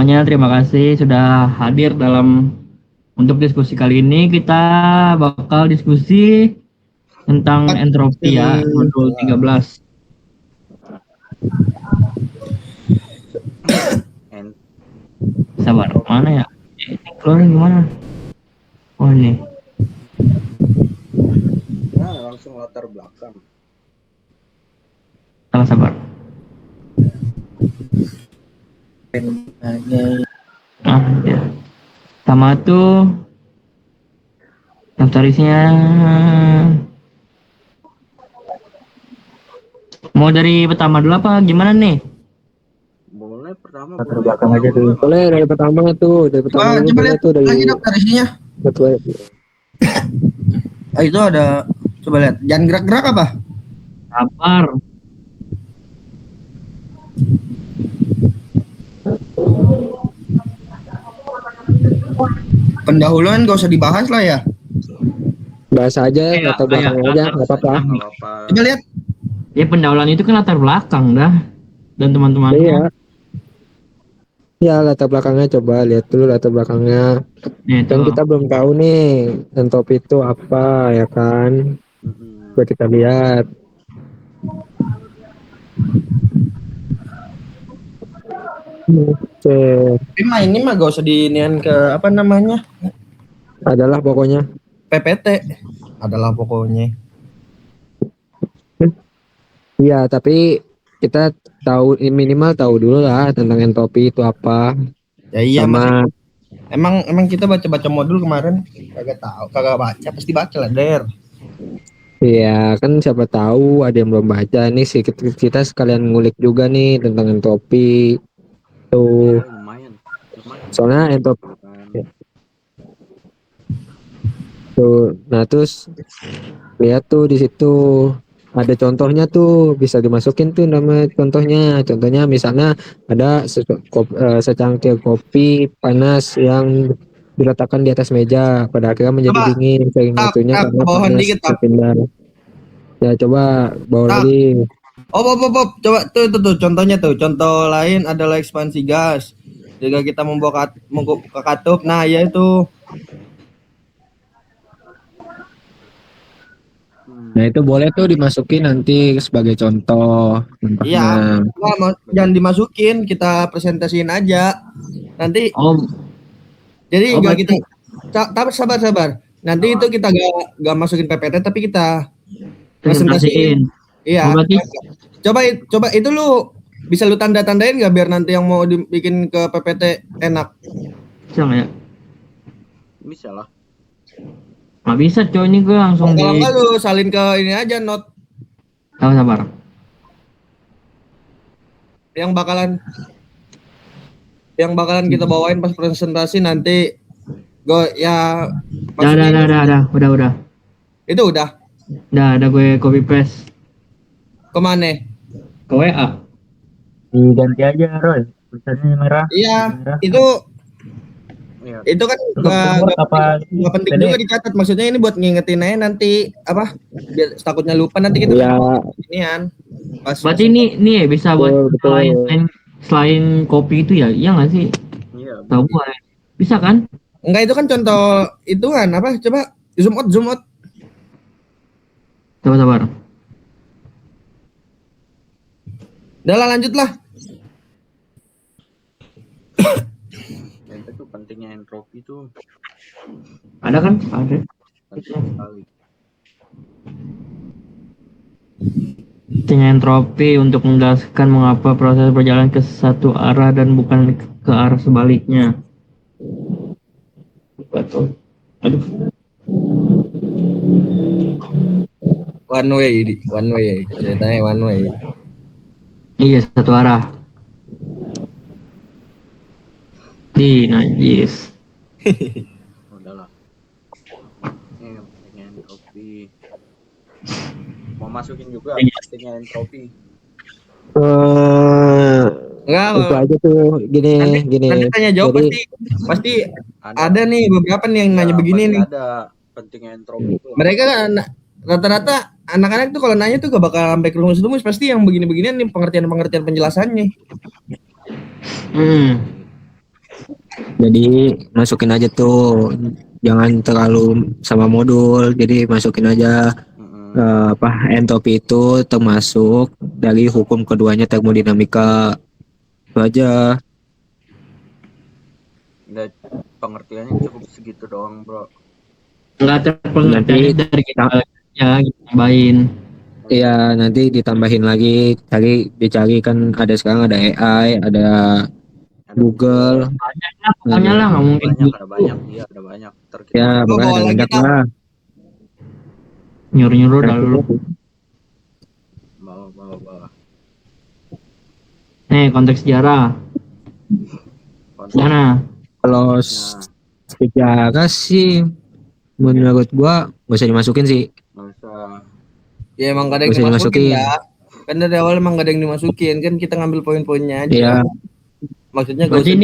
semuanya, terima kasih sudah hadir untuk diskusi kali ini. Kita bakal diskusi tentang entropi ya, modul 13. Sabar, mana ya? Ini keluar gimana? Oh ini. Nah, langsung latar belakang. Sabar. Ya. Sama tuh daftar isinya. Mau dari pertama dulu apa gimana nih? Boleh pertama latar boleh. belakang aja dulu. Boleh dari pertama tuh, dari pertama dulu Coba boleh lihat tuh dari lagi daftar isinya. betul. Itu ada, coba lihat. Jangan gerak-gerak apa? Sabar. Pendahuluan gak usah dibahas lah ya. Bahas aja Iya, latar belakangnya aja, nggak apa-apa. Coba lihat. Ya pendahuluan itu kan latar belakang dah. Dan Iya. teman-temannya. Ya latar belakangnya coba lihat dulu latar belakangnya. Nih, Kan tuh. kita belum tahu nih entropi itu apa ya kan. Coba kita lihat. Oke, Tapi mah ini mah gak usah dinian ke apa namanya? adalah pokoknya. PPT. Adalah pokoknya. Iya, tapi kita tahu minimal tahu dulu lah tentang entropi itu apa. Ya iya, Sama emang kita baca-baca modul kemarin kagak tahu, kagak baca, pasti baca lah, Der. iya kan siapa tahu ada yang belum baca nih sih kita sekalian ngulik juga nih tentang entropi tuh. Lumayan. Soalnya entropi tuh, nah terus lihat tuh di situ ada contohnya tuh bisa dimasukin tuh nama contohnya misalnya ada secangkir kopi panas yang diletakkan di atas meja pada akhirnya menjadi Coba, dingin sehingga itunya tap, karena bawahan panas dikit, tap. berpindah. Ya coba bawa Tap. lagi. Coba tuh contohnya tuh. Contoh lain adalah ekspansi gas. Jika kita membuka katup, nah ya itu. Nah itu boleh tuh dimasukin nanti sebagai contoh. Iya, jangan dimasukin, kita presentasiin aja. Nanti Oh, jadi Oh, enggak berarti- kita sabar. Nanti itu kita gak masukin PPT tapi kita presentasiin. Iya. Oh, berarti Coba itu lu bisa lu tanda-tandain nggak biar nanti yang mau dibikin ke PPT enak. bisa nggak ya? Bisa lah. Nggak bisa coy, ini gue langsung Kalau enggak lu salin ke ini aja note Sabar. yang bakalan kita bawain pas presentasi nanti. Gue ya Udah. itu udah Ada gue copy paste kemana? ke WA. Diganti aja, Roy. Tulisannya merah. Iya, Merah. itu kan nggak penting juga dicatat. Maksudnya ini buat ngingetin aja nanti apa? Biar takutnya lupa nanti kita Ya. inian. Berarti ini ya bisa buat selain kopi itu ya? Iya nggak sih? Iya. Tahu gue. Bisa kan? Enggak, itu kan contoh hitungan apa? Coba zoom out. Sabar. Udah lah, lanjut lah. Itu pentingnya entropi itu Ada kan? Ada. penting sekali. Pentingnya entropi untuk menjelaskan mengapa proses berjalan ke satu arah dan bukan ke arah sebaliknya. Betul. Aduh. One way. Ceritanya one way. Iya, satu arah. Najis. Udahlah. Ini pentingnya entropi. Mau masukin juga pentingnya entropi. Enggak, Itu aja tuh gini. nanti tanya jawab Jadi, pasti ada nih beberapa nih yang nanya begini nih. Ada pentingnya entropi itu. Mereka kan rata-rata anak-anak tuh kalau nanya tuh gak bakal sampai kerumus-rumus, pasti yang begini-beginian nih pengertian penjelasannya. Jadi masukin aja tuh, jangan terlalu sama modul. Jadi masukin aja entropi itu termasuk dari hukum keduanya termodinamika. Itu aja. Udah, pengertiannya cukup segitu doang, bro. Enggak terpengertiannya Nanti- dari kita ya kita tambahin. Iya, nanti ditambahin lagi. Dicari kan ada sekarang ada AI, ada Google. Banyak lah pokoknya lah, nggak mungkin Ada banyak, iya ada banyak. Ntar kita Ya, Gua pokoknya bawa ada lagi, banyak Tam. lah. nyuruh-nyuruh dulu. bawa. Nih konteks sejarah. Konsep. Mana? Kalau Nah, sejarah sih menurut gua gak usah dimasukin sih. nggak usah. Ya emang gak ada yang Gak usah dimasukin dimasukin. dah. Kan dari awal emang gak ada yang dimasukin, kan kita ngambil poin-poinnya aja. Iya, Maksudnya Berarti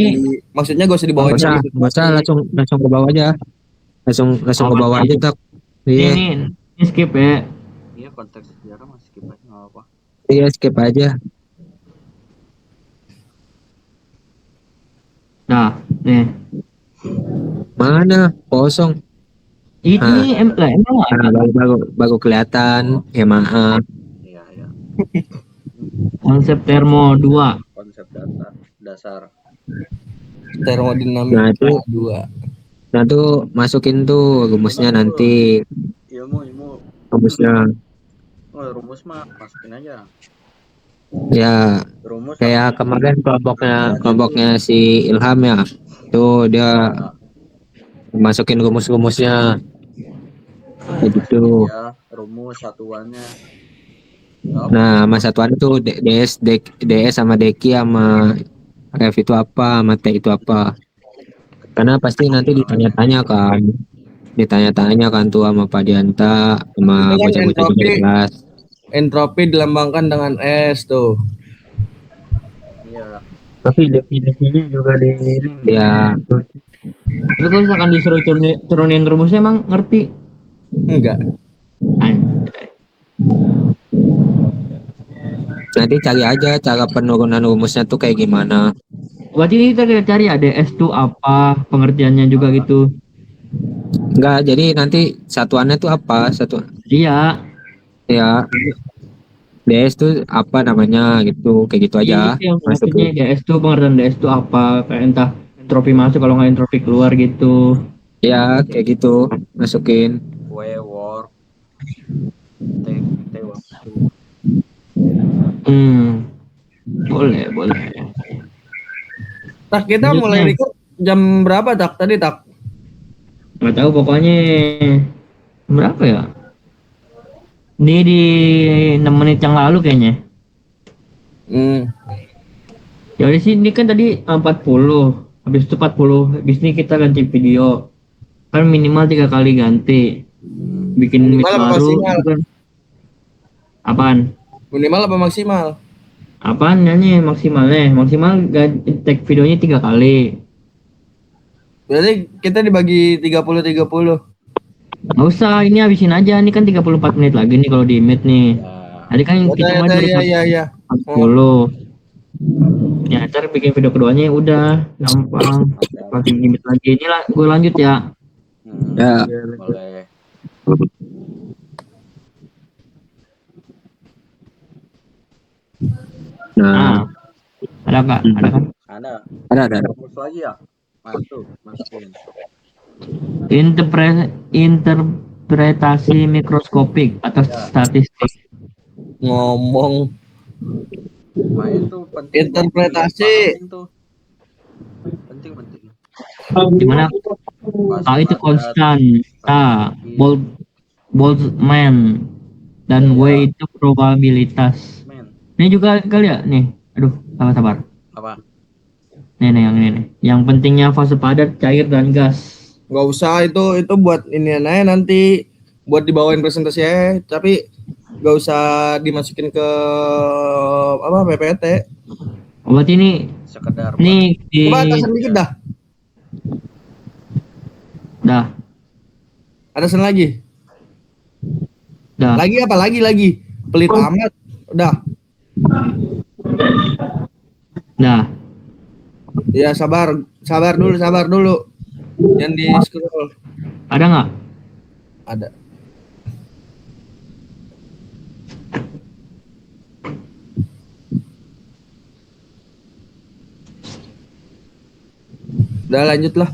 maksudnya gak usah dibawain gak gitu. usah langsung ke bawah aja. Langsung ke bawah aja tak. Iya, Ini skip ya. Iya, konteks sejarah masih skip aja nggak apa. iya skip aja. Nah, nih. Mana? Kosong. Ini emang Nah, baru kelihatan. Ya maaf. Iya. konsep termo 2. Konsep dasar. Termodinamika Nah, itu 2. Nah tuh masukin tuh rumusnya nanti. Ilmu. Rumusnya. Oh, rumus mah masukin aja. Ya, Rumus kayak kemarin kelompoknya si Ilham ya. Tuh dia masukin rumusnya kayak gitu. ya, rumus satuannya. Nah, sama satuan itu DS sama Deki sama F itu apa, sama T itu apa. Karena pasti nanti ditanya-tanya kan tuh sama Pak Dianta sama Itu kan bocah-bocah juga di kelas. Entropi dilambangkan dengan S tuh. Iya. Tapi definisinya juga di Ya, Tapi kalau misalkan disuruh turunin rumusnya emang ngerti? Enggak. nanti cari aja cara penurunan rumusnya tuh kayak gimana. Berarti ini kita cari ADS tuh apa pengertiannya juga gitu. Enggak, jadi nanti satuannya tuh apa? Iya. Ya, DS tuh apa namanya gitu, kayak gitu aja. Ini yang maksudnya Masukin. DS tuh pengertian DS tuh apa? Kayak entah entropi masuk kalau nggak entropi keluar gitu. Ya, kayak gitu. Masukin. Work. T waktu. Boleh. Tak kita Lanjut, mulai Nek. record jam berapa tak tadi tak? Nggak tahu pokoknya berapa ya? Ini di 6 menit yang lalu kayaknya. Ya udah sih ini kan tadi 40. Habis itu 40. Habis ini kita ganti video. Kan minimal 3 kali ganti. Bikin mic Minimal apa baru. maksimal? Itu kan. Apaan? Minimal apa maksimal? Apaan nyanyi maksimalnya? Maksimal tag videonya 3 kali. Berarti kita dibagi 30-30. Nggak usah, ini habisin aja. Ini kan 34 menit lagi nih kalau di mute nih. Tadi kan kita mau dari Iya. 40. Ya, ntar bikin video keduanya udah gampang. Lagi limit lagi. Ini lah, gue lanjut ya. Ya, Boleh. nah, Ada nggak? Ada kan? Ada. ada. Rumus lagi ya? Masukin. Interpretasi mikroskopik atau statistik. Ngomong Main tuh penting. interpretasi. Penting. Dimana A itu konstan, Boltzmann, dan W itu probabilitas. Men. Ini juga kali ya? Nih, aduh, sabar. Apa? Nih, yang ini nih. Yang pentingnya fase padat, cair, dan gas. Nggak usah itu buat ini aja nanti buat dibawain presentasi aja, tapi nggak usah dimasukin ke apa PPT. Berarti ini Sekedar nih di Coba atasan dikit dah. dah. Atasan lagi. Dah. Lagi apa lagi? Pelit amat. Udah. Dah. Ya sabar sabar dulu. Yang di scroll Ada nggak? ada. Udah lanjut lah.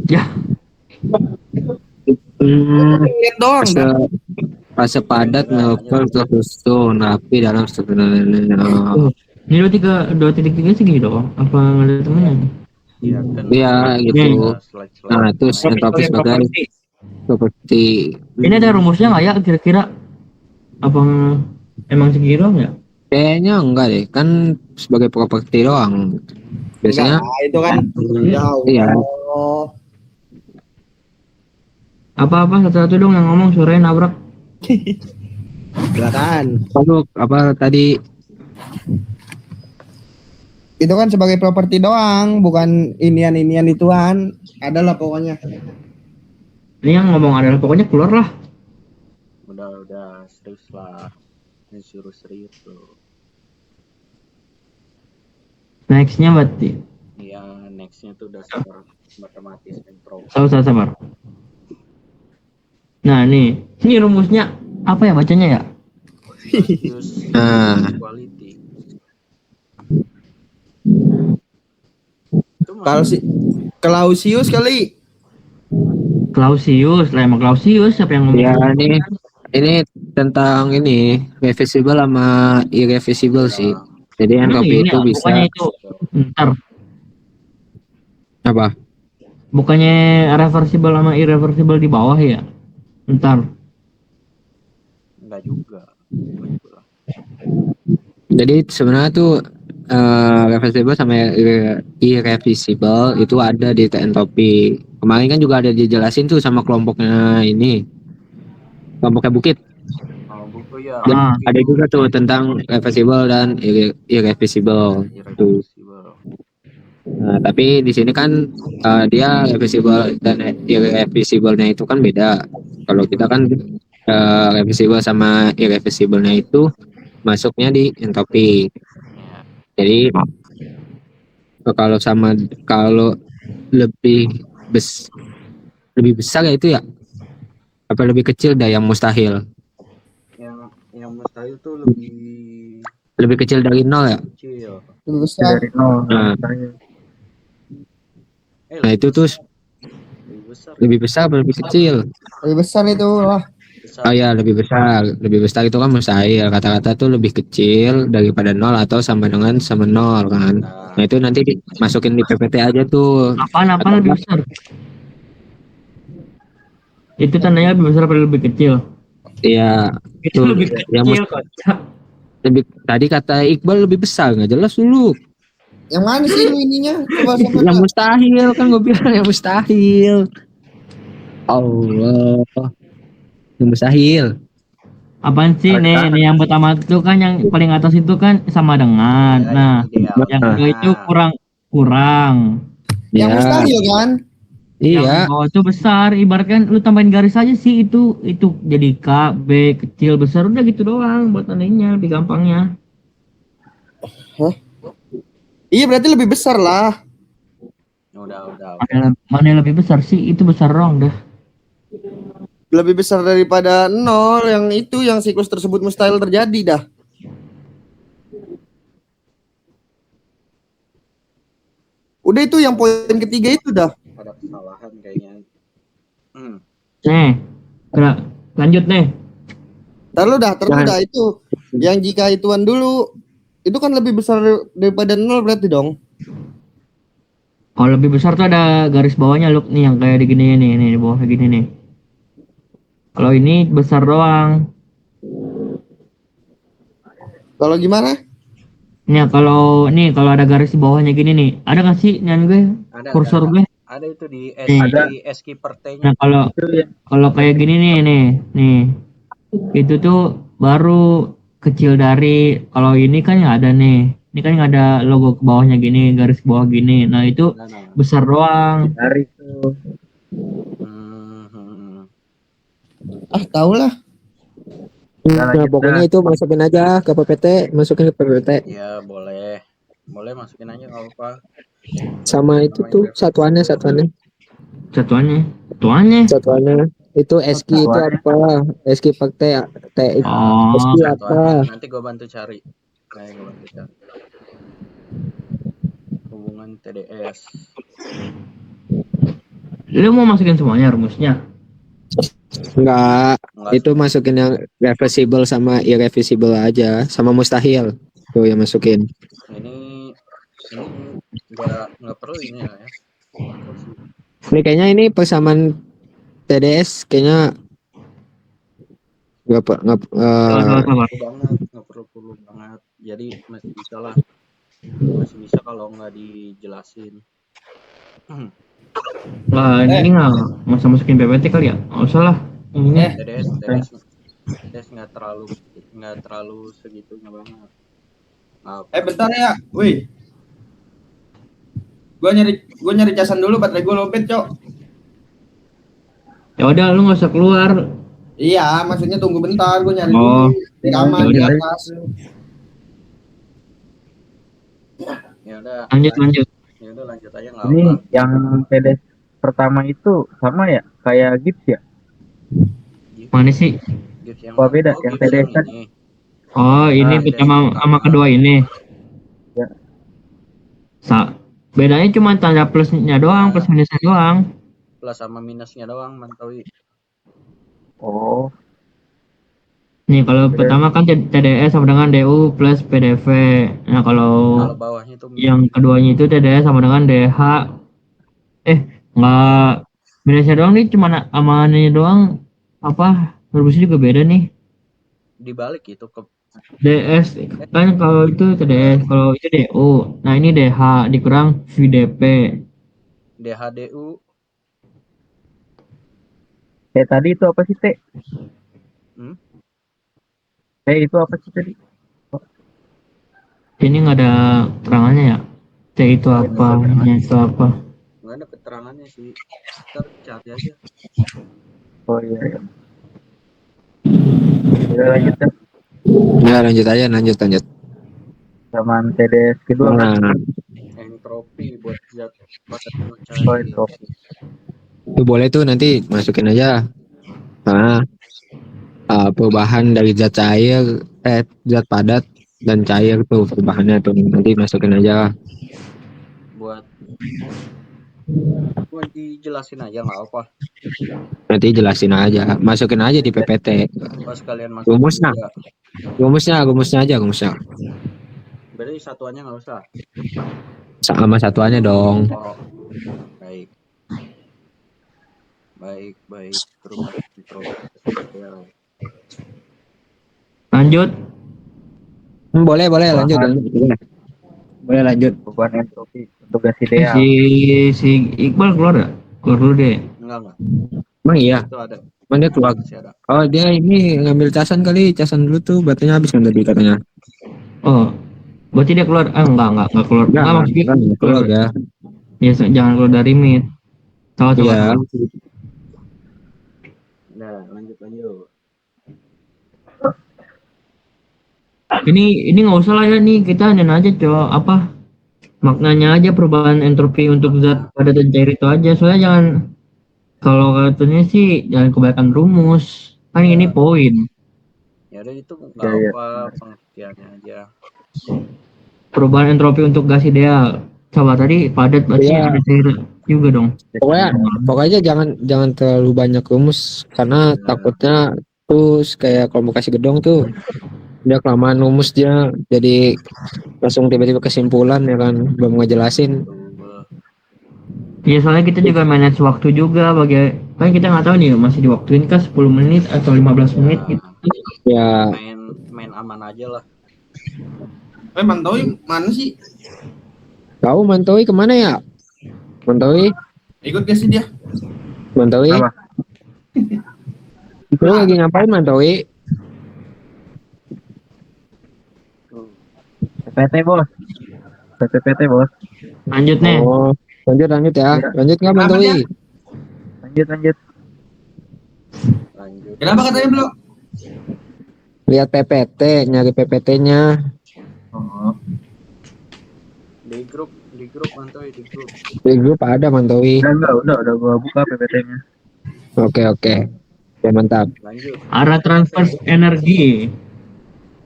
Ya, Lihat doang. Fase, Dah. fase padat melakukan tersusun rapi dalam sebenarnya. ini 2.3 segini doang. Apa nggak ada temennya? Iya kan. Iya gitu. Nah terus entropi sebagai properti. Ini ada rumusnya nggak ya kira-kira? Apa emang segini doang ya? Kayaknya enggak deh, kan sebagai properti doang. Biasanya Enggak, itu kan jauh. iya. Apa satu-satu dong yang ngomong suaranya nabrak. Silakan. Masuk apa tadi? Itu kan sebagai properti doang, bukan inian ituan. Adalah pokoknya. Ini yang ngomong adalah pokoknya keluar lah. Udah serius lah. Ini suruh serius tuh. Nextnya berarti. Iya, nextnya tuh udah super matematis entropi. Sabar. Nah ini rumusnya apa ya bacanya ya? Nah. Quality. Kalau si Clausius kali. Clausius lah, emang Clausius siapa yang ngomong? Ya ini tentang ini reversible sama irreversible sih. Jadi Emang entropi ini itu ya, bisa bukannya itu ntar apa? bukannya reversible sama irreversible di bawah ya? Ntar. Enggak juga. Jadi sebenarnya tuh reversible sama irreversible itu ada di entropi. Kemarin kan juga ada dijelasin tuh sama kelompoknya ini. Kelompoknya Bukit. Oh, buku ya. Ah. Ada juga tuh tentang reversible dan irreversible. Tuh. Irreversible. Nah, tapi di sini kan dia reversible dan irreversible-nya itu kan beda. Kalau kita kan reversible sama irreversible-nya itu masuknya di entropi. Jadi kalau lebih besar ya itu ya apa lebih kecil dah yang mustahil? Yang mustahil tuh lebih Kecil dari nol ya? kecil. Lebih besar. Nah itu tuh Lebih besar. lebih besar apa lebih kecil? Lebih besar itu lah. Besar. Oh ya lebih besar. Lebih besar itu kan mustahil. Kata-kata tuh lebih kecil daripada nol atau sama dengan sama nol kan. Nah itu nanti masukin di PPT aja tuh. Apaan lebih besar? Itu tandanya lebih besar apa lebih kecil? Iya. Itu Tuh, lebih yang kecil kocak. tadi kata Iqbal lebih besar nggak jelas dulu. Yang mana sih lu ininya? Coba Yang mustahil kan gue bilang yang mustahil. Allah. Yang mustahil. Apaan sih nih yang pertama itu kan yang paling atas itu kan sama dengan. Nah, yang kedua itu kurang. Yang Ya, mustahil kan? Yang iya. bawah itu besar, ibaratkan lu tambahin garis aja sih itu jadi K, B, kecil, besar udah gitu doang buat tandanya lebih gampangnya. Iya berarti lebih besar lah. Udah. Mana yang lebih besar sih? Itu besar dong dah. Lebih besar daripada nol yang itu yang siklus tersebut mustahil terjadi dah. Udah itu yang poin ketiga itu dah. Ada kesalahan kayaknya. Nih, lanjut nih. Terus dah itu yang jika ituan dulu itu kan lebih besar daripada nol berarti dong. Kalau lebih besar tuh ada garis bawahnya look nih yang kayak di gini nih di bawah kayak gini nih. Kalau ini besar doang. Kalau gimana? Nih kalau ada garis di bawahnya gini nih. Ada nggak sih nian gue? Kursor gue? Ada itu di S-keeper T-nya. Nah kalau kayak gini nih. Itu tuh baru kecil dari kalau ini kan nggak ada nih. Ini kan nggak ada logo ke bawahnya gini, garis ke bawah gini. Nah itu besar doang. Dari itu. Tahu lah. Nah, pokoknya itu masukin aja ke PPT, masukin ke PPT. Ya boleh masukin aja nggak apa-apa. Sama itu tuh satuannya Satuannya. itu SQ itu apa? SQ pakai T itu Oh, SQ apa? Satuannya. Nanti gue bantu cari. Hubungan TDS. lu mau masukin semuanya rumusnya? Enggak, Enggak itu masukin yang reversible sama irreversible aja, sama mustahil tuh yang masukin. ini nggak perlu ini ya. Konversi. Ini kayaknya ini persamaan TDS kayaknya nggak Sabar. Nggak perlu banget. Jadi masih bisa kalau nggak dijelasin. Lah ini nggak masa masukin PPT kali ya? Nggak usah lah. Ini TDS nggak terlalu segitunya banget. Bentar ya, wih. Gua nyari casan dulu, baterai gua lopet, Cok. ya udah lu nggak usah keluar. Iya, maksudnya tunggu bentar, gua nyari Oh, dulu di kamar di yaudah. atas. Ya udah. Lanjut. Ya udah lanjut aja nggak Ini apa. yang TDS pertama itu sama ya kayak gips ya? Mana sih? Gips yang Apa beda? Yang gips TDS kan? ini. Oh, ini TDS pertama sama kedua ini. Ya. Bedanya cuma tanda plusnya doang, plus minusnya doang. Plus sama minusnya doang, Mantawi. Oh, Nih kalau pertama kan TDS sama dengan DU plus PDV. Nah kalau Kalau bawahnya tuh yang keduanya itu TDS sama dengan DH. Nggak, minusnya doang nih, cuma amannya doang. Apa? Rumusnya juga beda nih. dibalik itu ke DS kan kalau itu TDS, kalau itu DU. Nah ini DH dikurang VDP. DHDU. tadi itu apa sih Teh? Itu apa sih tadi? Ini nggak ada terangannya ya. C itu apa? Nya itu apa? Nggak ada keterangannya sih. Ntar cari aja. Oh iya. Udah lanjut kan? Ya lanjut. Zaman TDS kedua kan? Nah, Entropi buat zat padat Oh, cair. entropi. itu boleh tuh nanti masukin aja. Nah, perubahan dari zat cair, zat padat dan cair tuh perubahannya tuh nanti masukin aja. Buat dijelasin aja nggak apa. Nanti jelasin aja, masukin aja di PPT. Pas kalian masuk Rumusnya. juga. Rumusnya. Berarti satuannya nggak usah. Sama satuannya dong. Oh, baik. Perubahan entropi. Lanjut. Boleh lanjut. Boleh lanjut. Perubahan entropi untuk gas ideal. Si Iqbal keluar gak? Keluar dulu deh. Enggak. Emang iya? Itu ada. Emang dia keluar? Masih ada. Oh dia ini ngambil casan dulu tuh, baterainya habis kan tadi katanya. Oh, berarti dia keluar? Enggak keluar. Enggak, maksudnya keluar ya. Ya, jangan keluar dari mid. Salah. Iya. Nah, lanjut. Ini nggak usah lah ya nih, kita hanya aja coba apa maknanya aja perubahan entropi untuk zat padat dan cair itu aja. Soalnya jangan, kalau katanya sih jangan kebanyakan rumus. Kan ini poin. Ya udah itu nggak apa pengertiannya aja. Perubahan entropi untuk gas ideal. Coba tadi padat berarti ada cair juga dong. Pokoknya jangan terlalu banyak rumus karena takutnya terus kayak kalau mau kasih gedong tuh dia kelamaan rumus dia jadi langsung tiba-tiba kesimpulan ya kan, belum ngejelasin. Ya soalnya kita juga manage waktu juga, kan kita nggak tahu nih masih diwaktuin kah 10 menit atau 15 menit gitu. Ya main aman aja lah. Mantowi mana sih? Tahu Mantowi kemana ya? Mantowi Ikut gak sih dia? Mantowi lu lagi ngapain Mantowi? PPT bos. Lanjut nih. Oh, lanjut ya. Lanjut nggak Mantowi? Lanjut. Kenapa katanya belum? Lihat PPT, nyari PPT-nya. Oh. Di di grup mantoi di grup. Di grup ada Mantowi. Udah gua buka PPT-nya. Oke oke. Ya mantap. Lanjut. Arah transfer energi.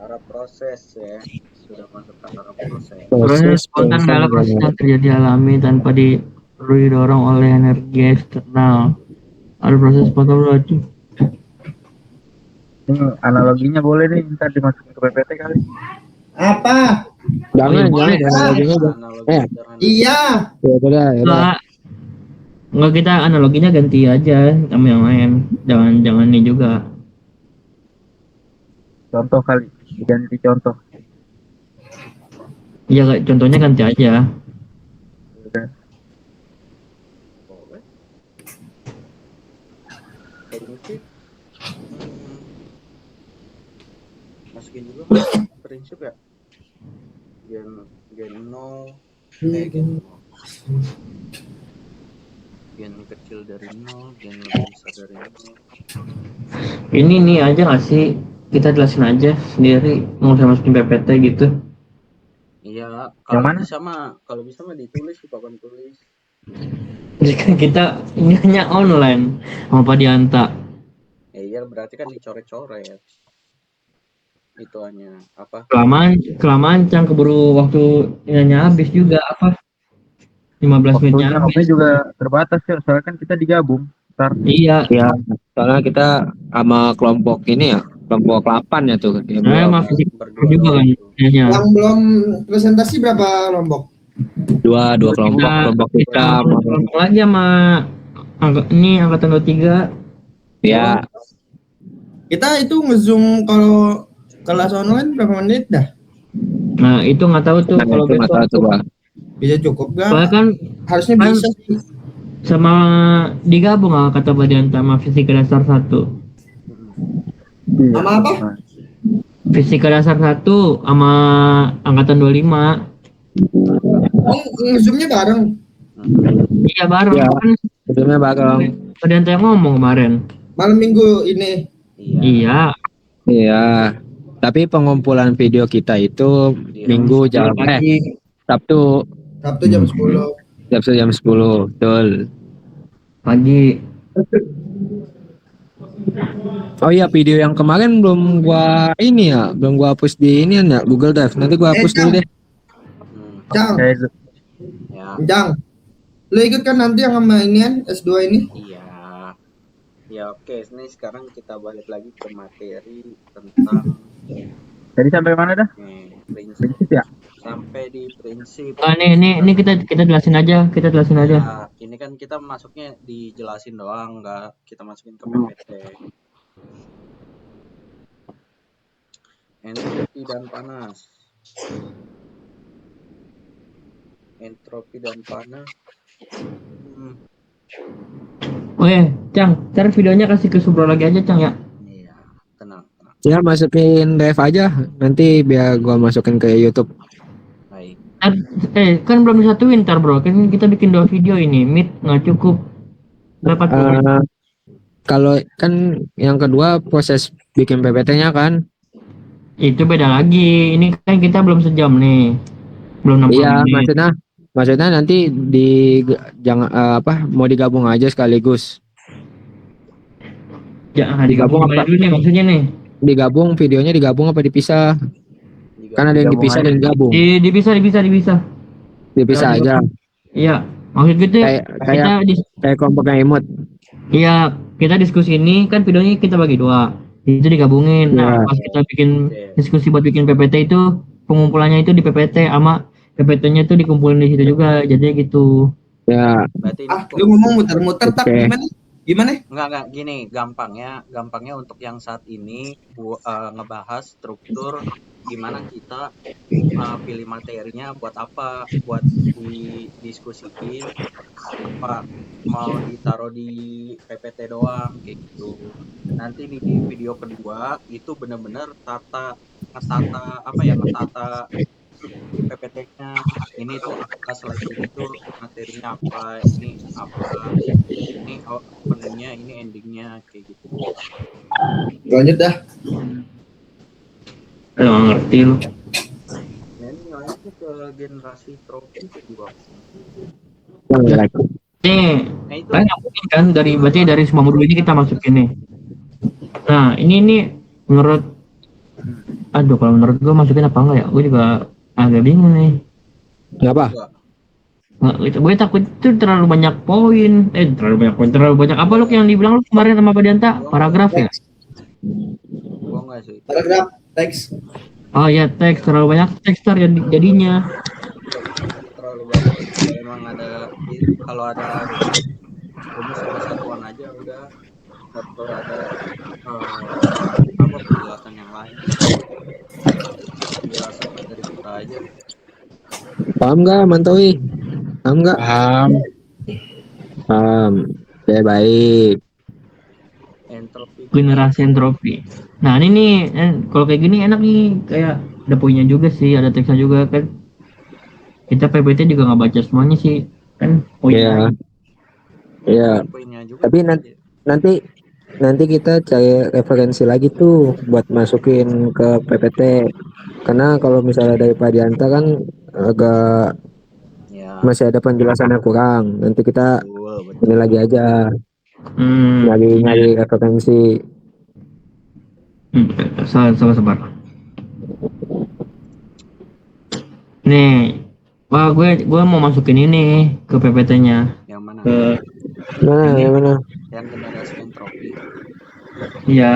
Arah proses ya. Sudah masuk ke arah proses. Proses spontan adalah proses yang terjadi alami tanpa perlu didorong oleh energi eksternal. Ada proses spontan berarti. Ini analoginya boleh nih ntar dimasukin ke PPT kali. Apa? Jangan, boleh. jangan analoginya. Analogi Eh. sederhana. Iya. Ya udah, ya udah. Enggak, kita analoginya ganti aja sama yang lain. Jangan ini juga. Contoh kali, diganti contoh. Iya, contohnya ganti aja. Udah. Boleh. Prinsip. Masukin juga prinsip ya. Gen 0 gen kecil dari 0, gen lebih besar dari 0. Ini nih aja nggak sih? Kita jelasin aja sendiri, nggak usah masukin PPT gitu. Iya, Yang mana? kalau bisa mah ditulis di papan tulis. Jika kita ini hanya online sama Pak Dianta. Iya, berarti kan dicoret-coret. Itu hanya apa? Kelamaan Cang, keburu waktu ini habis juga apa? 15 menitnya Waktunya habis. juga terbatas ya, soalnya kan kita digabung. Ntar Iya. Ya, soalnya kita sama kelompok ini ya, kelompok 8 ya tuh. Ya, Saya belum. sama fisik Berdua juga kan. doang tuh. Iya. Yang belum presentasi berapa kelompok? Dua kelompok, kelompok Kita kita. kelompok lagi sama angkatan 23. Ya, Kita itu nge-zoom kalau kelas online berapa menit dah? Nah, itu nggak tahu tuh nah, kalau itu nggak tahu besok. tuh Bang. Bisa cukup Soalnya gak? kan Harusnya kan bisa sih. sama digabung kata Pak Dianta sama fisika dasar 1. iya. Sama apa? Fisika dasar 1 sama angkatan 25. Oh, nge-zoomnya bareng. Iya bareng Ya. kan. Sebelumnya Bang. Pak Dianta yang ngomong kemarin. Malam minggu ini. Iya. Iya. Tapi pengumpulan video kita itu Iya. Minggu jam Pagi. Sabtu Sabtu jam 10. jam 10. Betul. Pagi. Oh iya, video yang kemarin belum gua ini ya, belum gua hapus di ini ya, Google Drive. Nanti gua hapus dulu deh. Cang, Kayak Ya, Cang. Lu ikut kan nanti yang sama inian S2 ini? iya. Ya oke, ini sekarang kita balik lagi ke materi tentang Jadi sampai mana dah? prinsip. Prinsip ya? Sampai di prinsip. Ini kita jelasin aja, Ya, ini kan kita masuknya dijelasin doang, nggak kita masukin ke PPT. Entropi dan panas. Entropi dan panas. Oke, Cang, ntar videonya kasih ke Subro lagi aja, Cang ya. Iya, tenang. Ya, masukin drive aja. Nanti biar gua masukin ke YouTube. Baik. Kan belum disatuin ntar bro, kan kita bikin 2 video ini, Meet nggak cukup. Dapat Kalau kan yang kedua proses bikin PPT-nya kan. itu beda lagi. Ini kan kita belum sejam nih, belum 60 Iya, menit. maksudnya nanti jangan mau digabung aja sekaligus. Jangan Digabung digabung apa? dulu nih maksudnya nih. Digabung videonya digabung apa dipisah? Kan ada yang dipisah dan digabung. Dipisah. Dipisah aja. Iya, maksud gitu Kayak kelompoknya emot. Iya, kita diskusi ini kan videonya kita bagi 2. Itu digabungin. Nah, pas kita bikin diskusi buat bikin PPT itu pengumpulannya itu di PPT sama PPT-nya itu dikumpulin di situ juga. Jadinya gitu. Ya. Berarti Lu ngomong muter-muter tak gimana? Enggak gini, gampangnya untuk yang saat ini ngebahas struktur gimana kita pilih materinya buat apa, buat didiskusiin apa mau ditaruh di PPT doang kayak gitu. Nanti di video kedua itu benar-benar ngetata PPT-nya. Ini tuh apa, slide ini tuh materinya apa, ini openingnya, ini endingnya kayak gitu. Lanjut dah. Nggak ngerti lu. Nah, ini lanjut ke ke generasi tropis juga. Nih, Nah itu kan yang mungkin kan berarti dari semua modul ini kita masukin nih. Nah, ini nih menurut aduh kalau menurut gue masukin apa enggak ya? Gue juga agak bingung nih. Kenapa? juga. Gue takut itu terlalu banyak poin. Terlalu banyak apa lu yang dibilang lu kemarin sama Pak Dianta? Paragraf ya? Gua enggak sih. Paragraf teks. Oh ya teks terlalu banyak teks jadinya. Terlalu banyak. Kalau emang ada kalau ada rumus sama satuan aja udah nggak perlu ada apa penjelasan yang lain. Penjelasan dari kita aja. Paham nggak, Mantowi? Paham nggak? Paham. Paham. Oke, baik. Entropi. Generasi entropi. Nah ini nih kalau kayak gini enak nih kayak ada poinnya juga sih, ada teksnya juga kan. Kita PPT juga nggak baca semuanya sih kan poinnya. Iya. Poinnya juga. Tapi nanti kita cari referensi lagi tuh buat masukin ke PPT. Karena kalau misalnya dari Pak Dianta kan agak Ya. masih ada penjelasannya kurang. Nanti kita Betul. ini lagi aja nyari referensi. Sabar. Nih, wah gue mau masukin ini ke PPT-nya. Yang mana? Ke Yang mana? Yang generasi entropi. iya.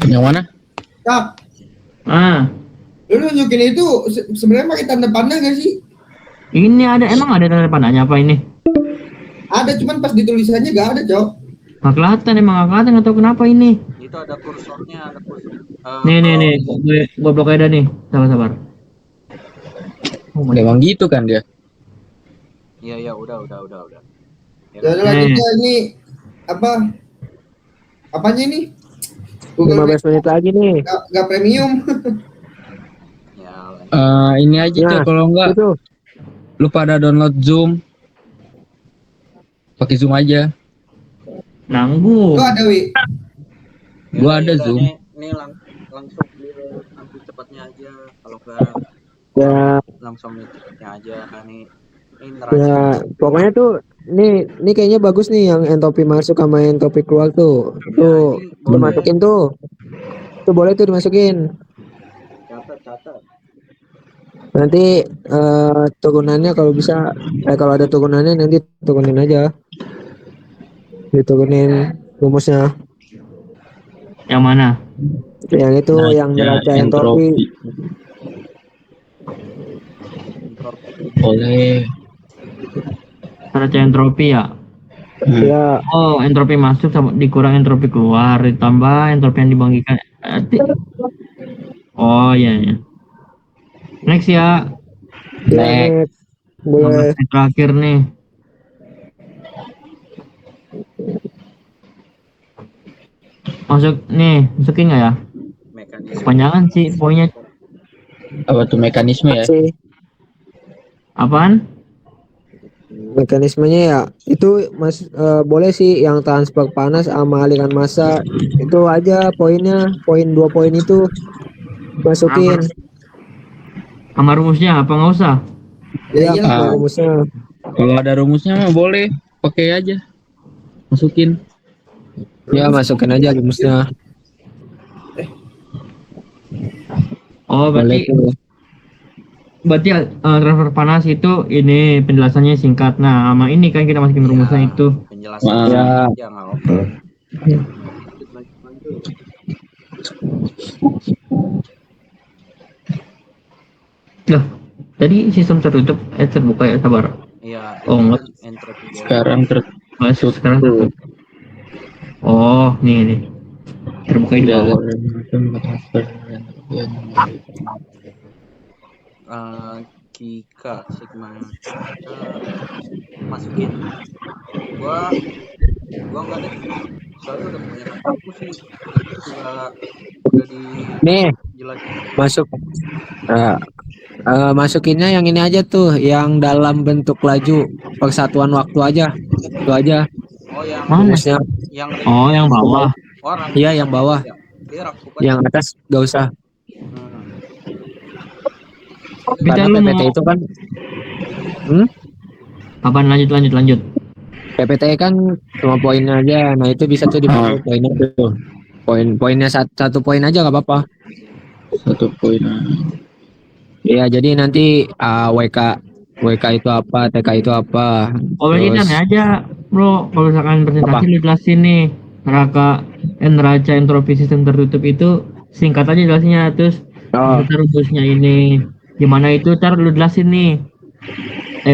Yang mana? Cak, lu nunjukin itu sebenarnya pakai tanda pandang gak sih? Ini emang ada tanda pandangnya apa ini? Ada, cuman pas ditulisannya gak ada, Cok. Nggak kelihatan, nggak tahu kenapa ini. Itu ada kursornya, ada kursor. Nih, gue blok aja nih, sabar. Memang gitu kan dia. Iya, udah. Ya udah lanjut ya, ini apa? Apanya ini? 15 menit lagi nih. Gak premium. Ya, Ini aja Nah, tuh kalau enggak Itu. lu pada download Zoom. Pakai Zoom aja. Nanggung. Lu ada, Wi? Gua ada Zoom. Ini langsung ambil cepatnya aja. Kalau enggak Ya, langsung cepatnya aja kan ini ya pokoknya tuh nih kayaknya bagus nih yang entopi masuk sama entopi keluar tuh. Tuh, ini boleh. dimasukin tuh. Tuh boleh tuh dimasukin. Catat. Nanti turunannya kalau bisa kalau ada turunannya nanti turunin aja. Diturunin rumusnya. Yang mana? Yang itu yang neraca entropi. Boleh. Neraca entropi ya. Ya, Oh, entropi masuk sama dikurang entropi keluar, ditambah entropi yang dibagikan. Oh iya. Next ya. next. Boleh. Terakhir nih. Masukin nggak ya? Mekanisme. Panjangan sih poinnya. Apa tuh mekanisme ya? Sih. Apaan? Mekanismenya ya itu boleh sih yang transfer panas sama aliran massa itu aja poinnya, poin 2 poin itu masukin. Sama rumusnya apa nggak usah? Ya, iyalah. rumusnya. Kalau ada rumusnya mah boleh, pakai aja. Masukin. Ya, masukin aja rumusnya. Oh, Boleh tuh. berarti transfer panas itu ini penjelasannya singkat. Nah, sama ini kan kita masukin rumusnya itu. Penjelasan Ya. aja nggak apa. Loh, tadi sistem tertutup terbuka ya, sabar. Iya. Oh, enggak. Entropi. Sekarang Masuk sekarang tertutup. Oh, nih. Terbuka di bawah. Kika sigma masukin gua enggak deh, soalnya udah kebanyakan aku sih udah Nih, dijelasin. masuk. Masukinnya yang ini aja tuh, yang dalam bentuk laju persatuan waktu aja. Itu aja. Oh yang Rumusnya. Yang bawah. Iya, yang bawah. Dia rakuk aja. Yang atas gak usah. Bisa Karena lu PPT mau itu kan apaan, lanjut. PPT kan cuma poinnya aja. Nah, itu bisa tuh dipakai poinnya tuh. Poinnya satu poin aja nggak apa-apa. 1 poin. Iya, jadi nanti WK itu apa, TK itu apa. Kalau kita Terus aja, bro, kalau misalkan presentasi apa? lu jelasin nih, neraca entropi sistem tertutup itu singkat aja jelasnya, terus Oh, beserta rumusnya ini. Gimana itu ntar lu jelasin nih. E,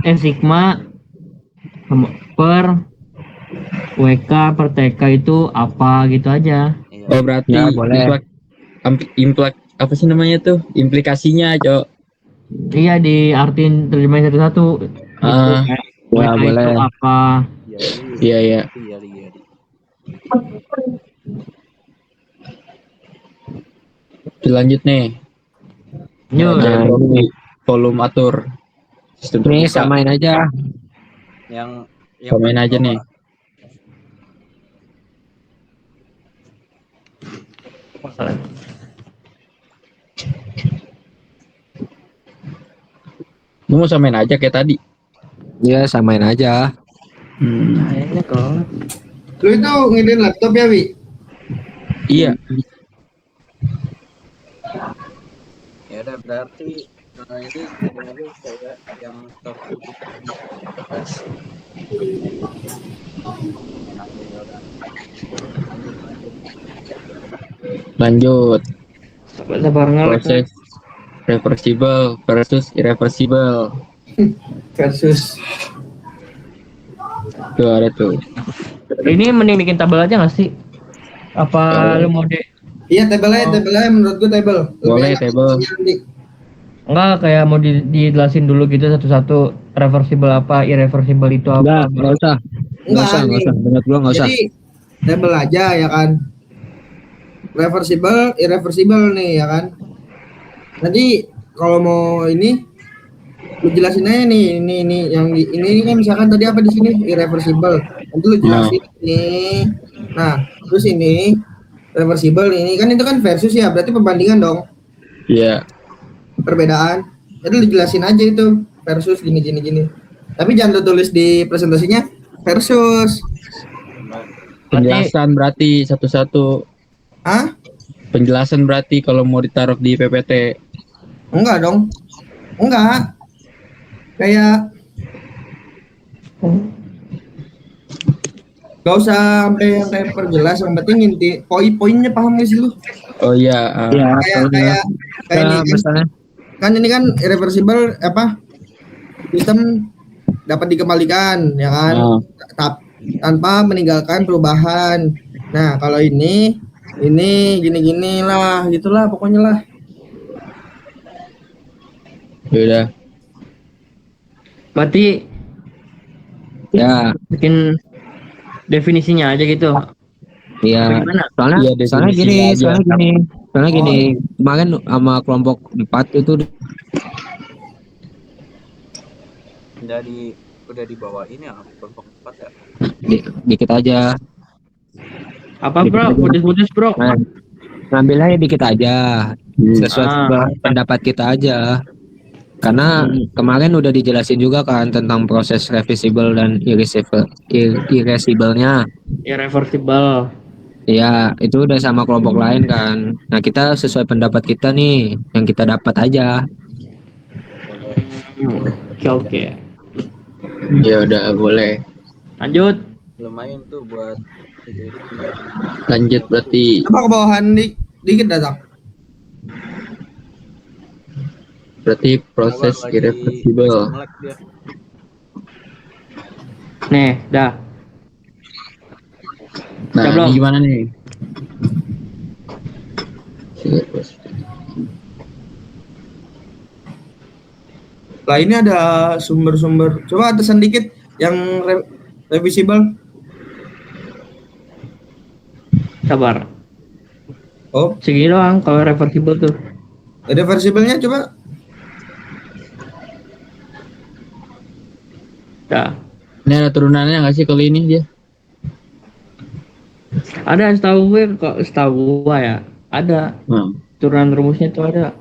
E sigma per WK per TK itu apa gitu aja. Iya. Oh berarti ya boleh. implak apa sih namanya tuh? Implikasinya, Cok. Iya, diartiin terjemahin satu-satu. Itu Ah, kayak Ya WK itu boleh. apa. iya iya. Iya. Lanjut nih. Yuk, Neraca Nah, entropi, ini volume atur, sistem nih terbuka. samain aja. Yang Samain paling aja bawah. nih. Lu mau samain aja kayak tadi. Ya samain aja. kayaknya kok. Lu itu ngidin laptop ya, Wi? Iya. Ya udah berarti ini baru kayak yang tertutup. Nah, ya udah. Lanjut. Sabar ngelek. Proses reversible versus irreversible. Versus. Tuh ada tuh. Ini mending bikin tabel aja nggak sih? Apa lu mau Iya, tabelnya menurut gua tabel. Lebih Boleh, enak tabel. nanti. enggak kayak mau dijelasin dulu gitu satu-satu, reversible apa, irreversible itu apa? Nggak usah. Nggak Nih. usah. Menurut gua nggak usah. Jadi tabel aja ya kan. Reversible, irreversible nih ya kan. Nanti kalau mau ini lu jelasin aja nih, ini yang ini kan misalkan tadi apa di sini irreversible. Nanti lu jelasin nih. Nah, terus ini reversible ini kan itu kan versus ya, berarti perbandingan dong, Iya. perbedaan. Jadi lu jelasin aja itu versus gini. Tapi jangan lu tulis di presentasinya versus. Penjelasan berarti satu-satu. Hah? Penjelasan berarti kalau mau ditaruh di PPT. Enggak dong. Enggak. Kayak gak usah sampai yang kayak perjelas, yang penting inti poin-poinnya paham gak sih lu? Oh iya. Iya, Kayak ini kan, misalnya ini kan irreversible apa? Sistem dapat dikembalikan ya kan? Tanpa meninggalkan perubahan. Nah, kalau ini gini lah, gitulah pokoknya lah. Ya udah. Berarti ya bikin definisinya aja gitu. iya. Gimana? Soalnya Iya, definisinya aja. soalnya gini. Kemarin sama kelompok 4 itu udah dibawa ini ya kelompok 4 ya. dikit aja. Apa bro? Putus bro. Nah, ngambil aja dikit aja. Sesuai pendapat kita aja. Karena kemarin udah dijelasin juga kan tentang proses reversible dan irreversible-nya. Irreversible. Iya, itu udah sama kelompok lain kan. Nah, kita sesuai pendapat kita nih, yang kita dapat aja. Oke. Ya udah boleh. Lanjut. Lumayan tuh buat itu. Lanjut berarti. Coba ke bawahan dikit datang. Berarti proses irreversible. Nih, dah. Nah, Udah belum? ini gimana nih? Lah ini ada sumber-sumber. Coba atasan dikit yang reversible. Sabar. Oh, Segini doang kalau reversible tuh. reversible-nya coba. Dah. Ini ada turunannya nggak sih kalau ini dia? Ada, setahu gue ya. Ada. Turunan rumusnya tuh ada.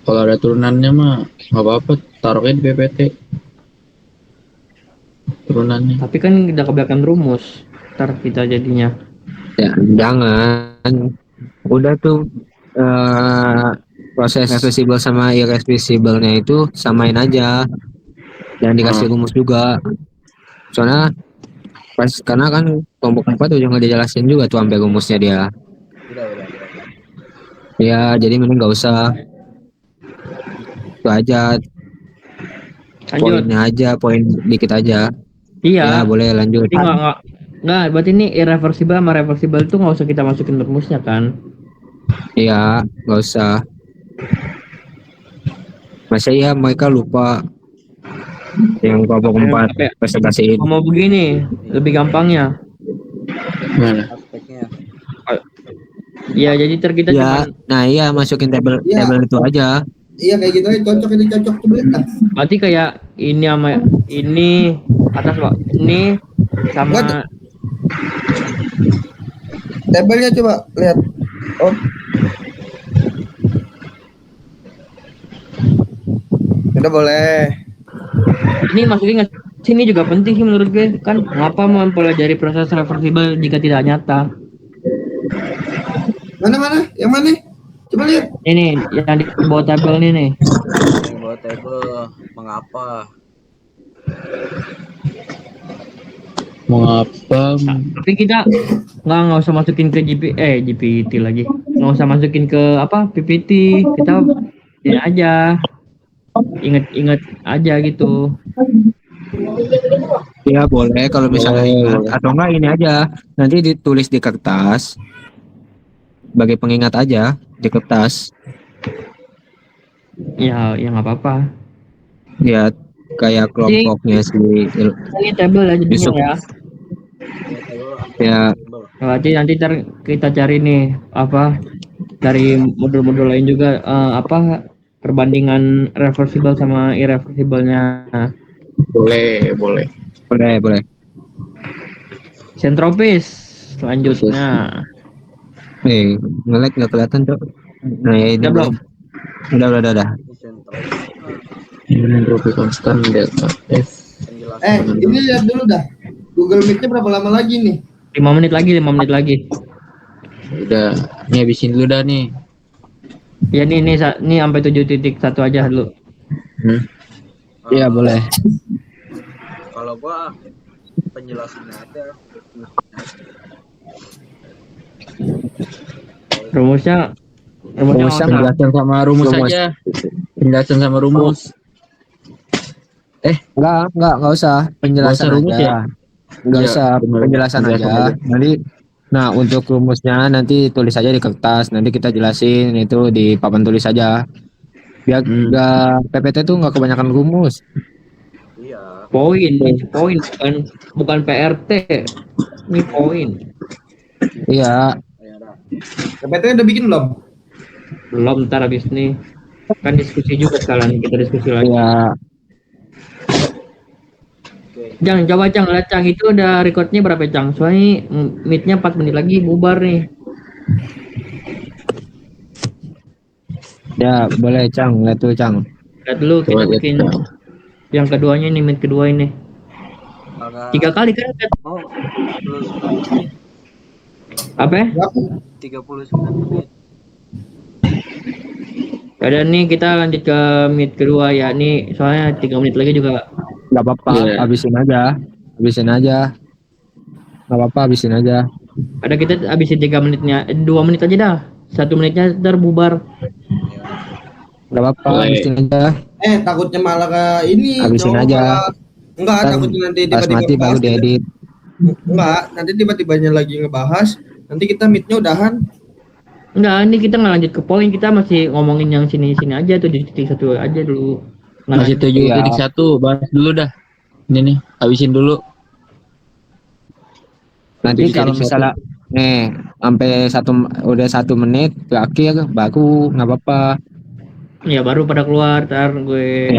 Kalau ada turunannya mah nggak apa-apa, taruhnya di PPT turunannya. Tapi kan udah kebanyakan rumus. Ntar kita jadinya. Ya, jangan. Udah tuh proses reversible sama irreversible-nya itu samain aja. Jangan dikasih rumus juga. Soalnya karena kan kelompok 4 udah ngejelasin juga tuh sampai rumusnya dia. Udah. Ya, jadi mending nggak usah. Itu aja, Lanjut. poinnya aja, poin dikit aja. Ya, Iya. boleh lanjut. Berarti nggak. Berarti ini irreversible sama reversible itu nggak usah kita masukin rumusnya kan? Iya, nggak usah. Masa iya mereka lupa yang kelompok 4 Oke. presentasiin. Mau begini, lebih gampangnya. Mana? Aspeknya. Ya, jadi ntar kita Ya, cuman. nah iya masukin tabel Iya. tabel itu aja. Iya kayak gitu aja, cocok ini cocok coba lihat. Berarti kayak ini sama ini atas Pak. Ini sama Tabelnya coba lihat. Oh. Udah boleh. ini masukin nggak sini juga penting sih menurut gue kan ngapa mempelajari proses reversible jika tidak nyata. Mana? Yang mana? Coba lihat. Ini yang di bawah tabel ini nih. Yang bawa table mengapa? Mengapa? Tapi kita nggak usah masukin ke GPT lagi. Nggak usah masukin ke apa PPT. Kita ini aja. Ingat aja gitu. Iya boleh kalau misalnya Boleh, ingat boleh. atau enggak ini aja nanti ditulis di kertas sebagai pengingat aja di kertas. Ya nggak apa-apa. Ya kayak kelompoknya si Ini tabel ya jadinya Yusuf. ya. Ya Berarti nanti kita cari nih apa dari modul-modul lain juga apa perbandingan reversible sama irreversible-nya. Boleh. boleh. Sentropis selanjutnya. Nge-lag nggak kelihatan tuh. Nah ya, ini Udah belum? udah. Ini entropy konstan delta F. Penjelasan. Ini lihat dulu dah. Google Meet-nya berapa lama lagi nih? 5 menit lagi. Udah, ini habisin dulu dah nih. Ya nih sampai 7.1 aja dulu. Iya boleh. Kalau gua penjelasannya aja. Rumusnya Rumusnya Penjelasan sama rumus Rumus. aja. Penjelasan sama rumus. Nggak usah penjelasan Nggak usah rumus aja. ya? Nggak Iya, usah bener. penjelasan Penjelasan aja. aja. Nanti, nah untuk rumusnya nanti tulis aja di kertas. Nanti kita jelasin itu di papan tulis aja. Biar nggak PPT tuh nggak kebanyakan rumus. Iya. poin bukan PRT. Ini poin. Iya, Ya udah. PPT udah bikin belum? Belum, ntar habis nih. Kan diskusi juga sekalian kita diskusi lagi. iya. Oke. Coba lihat Cang itu udah recordnya berapa Cang? Soalnya meetnya 4 menit lagi bubar nih. Ya, boleh Cang, lihat tuh Cang. Lihat dulu kita Coba lihat, bikin Cang. yang keduanya nih, meet kedua ini. Agak 3 kali kan? mau 39 menit. Apa ya? Berapa? 39 menit. Ada nih kita lanjut ke meet kedua ya. Nih soalnya 3 menit lagi juga. Nggak apa-apa, Iya. habisin aja. Nggak apa-apa, habisin aja. Ada kita habisin 3 menitnya. 2 menit aja dah. 1 menitnya ntar bubar. Nggak apa-apa, Boleh. habisin aja. Takutnya malah ke ini. Habisin dong, aja. malah- Enggak, Kan takutnya nanti pas tiba-tiba mati baru bahas. diedit. Enggak, nanti tiba-tibanya lagi ngebahas. Nanti kita meet-nya udahan. Enggak, ini kita nggak lanjut ke poin. Kita masih ngomongin yang sini aja tuh, di titik 1 aja dulu. Nggak Masih lanjut. 7.1, bahas dulu dah. Ini nih, habisin dulu. Nanti kalau misalnya sampai udah 1 menit terakhir baru nggak apa-apa. Ya baru pada keluar, ntar gue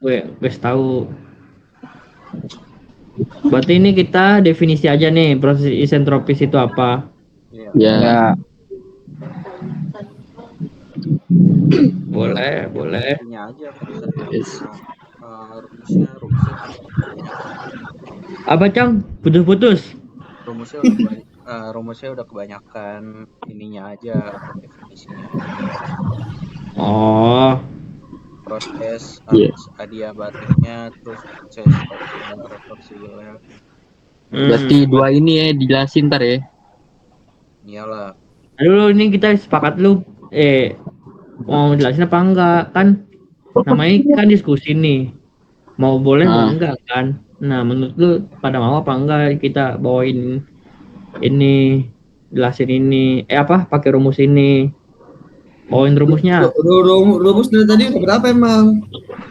Ya, tahu. Berarti ini kita definisi aja nih proses isentropis itu apa. Iya. Ya. ya. Boleh. Ininya aja konsep rumusnya kan Apa, Cang? Putus-putus. rumusnya udah kebanyakan ininya aja apa definisinya aja. Oh, Proses Iya. adiabatiknya terus proses fleksibel reversibelnya. Berarti dua ini ya dijelasin ntar ya. Iyalah. dulu ini kita sepakat lu, mau jelasin apa enggak kan? Namanya kan diskusi nih. Mau boleh mau Ah, enggak kan? Nah, menurut lu pada mau apa enggak kita bawain ini, jelasin ini, apa? Pakai rumus ini. Bawain rumusnya. Rumus dari tadi udah berapa emang?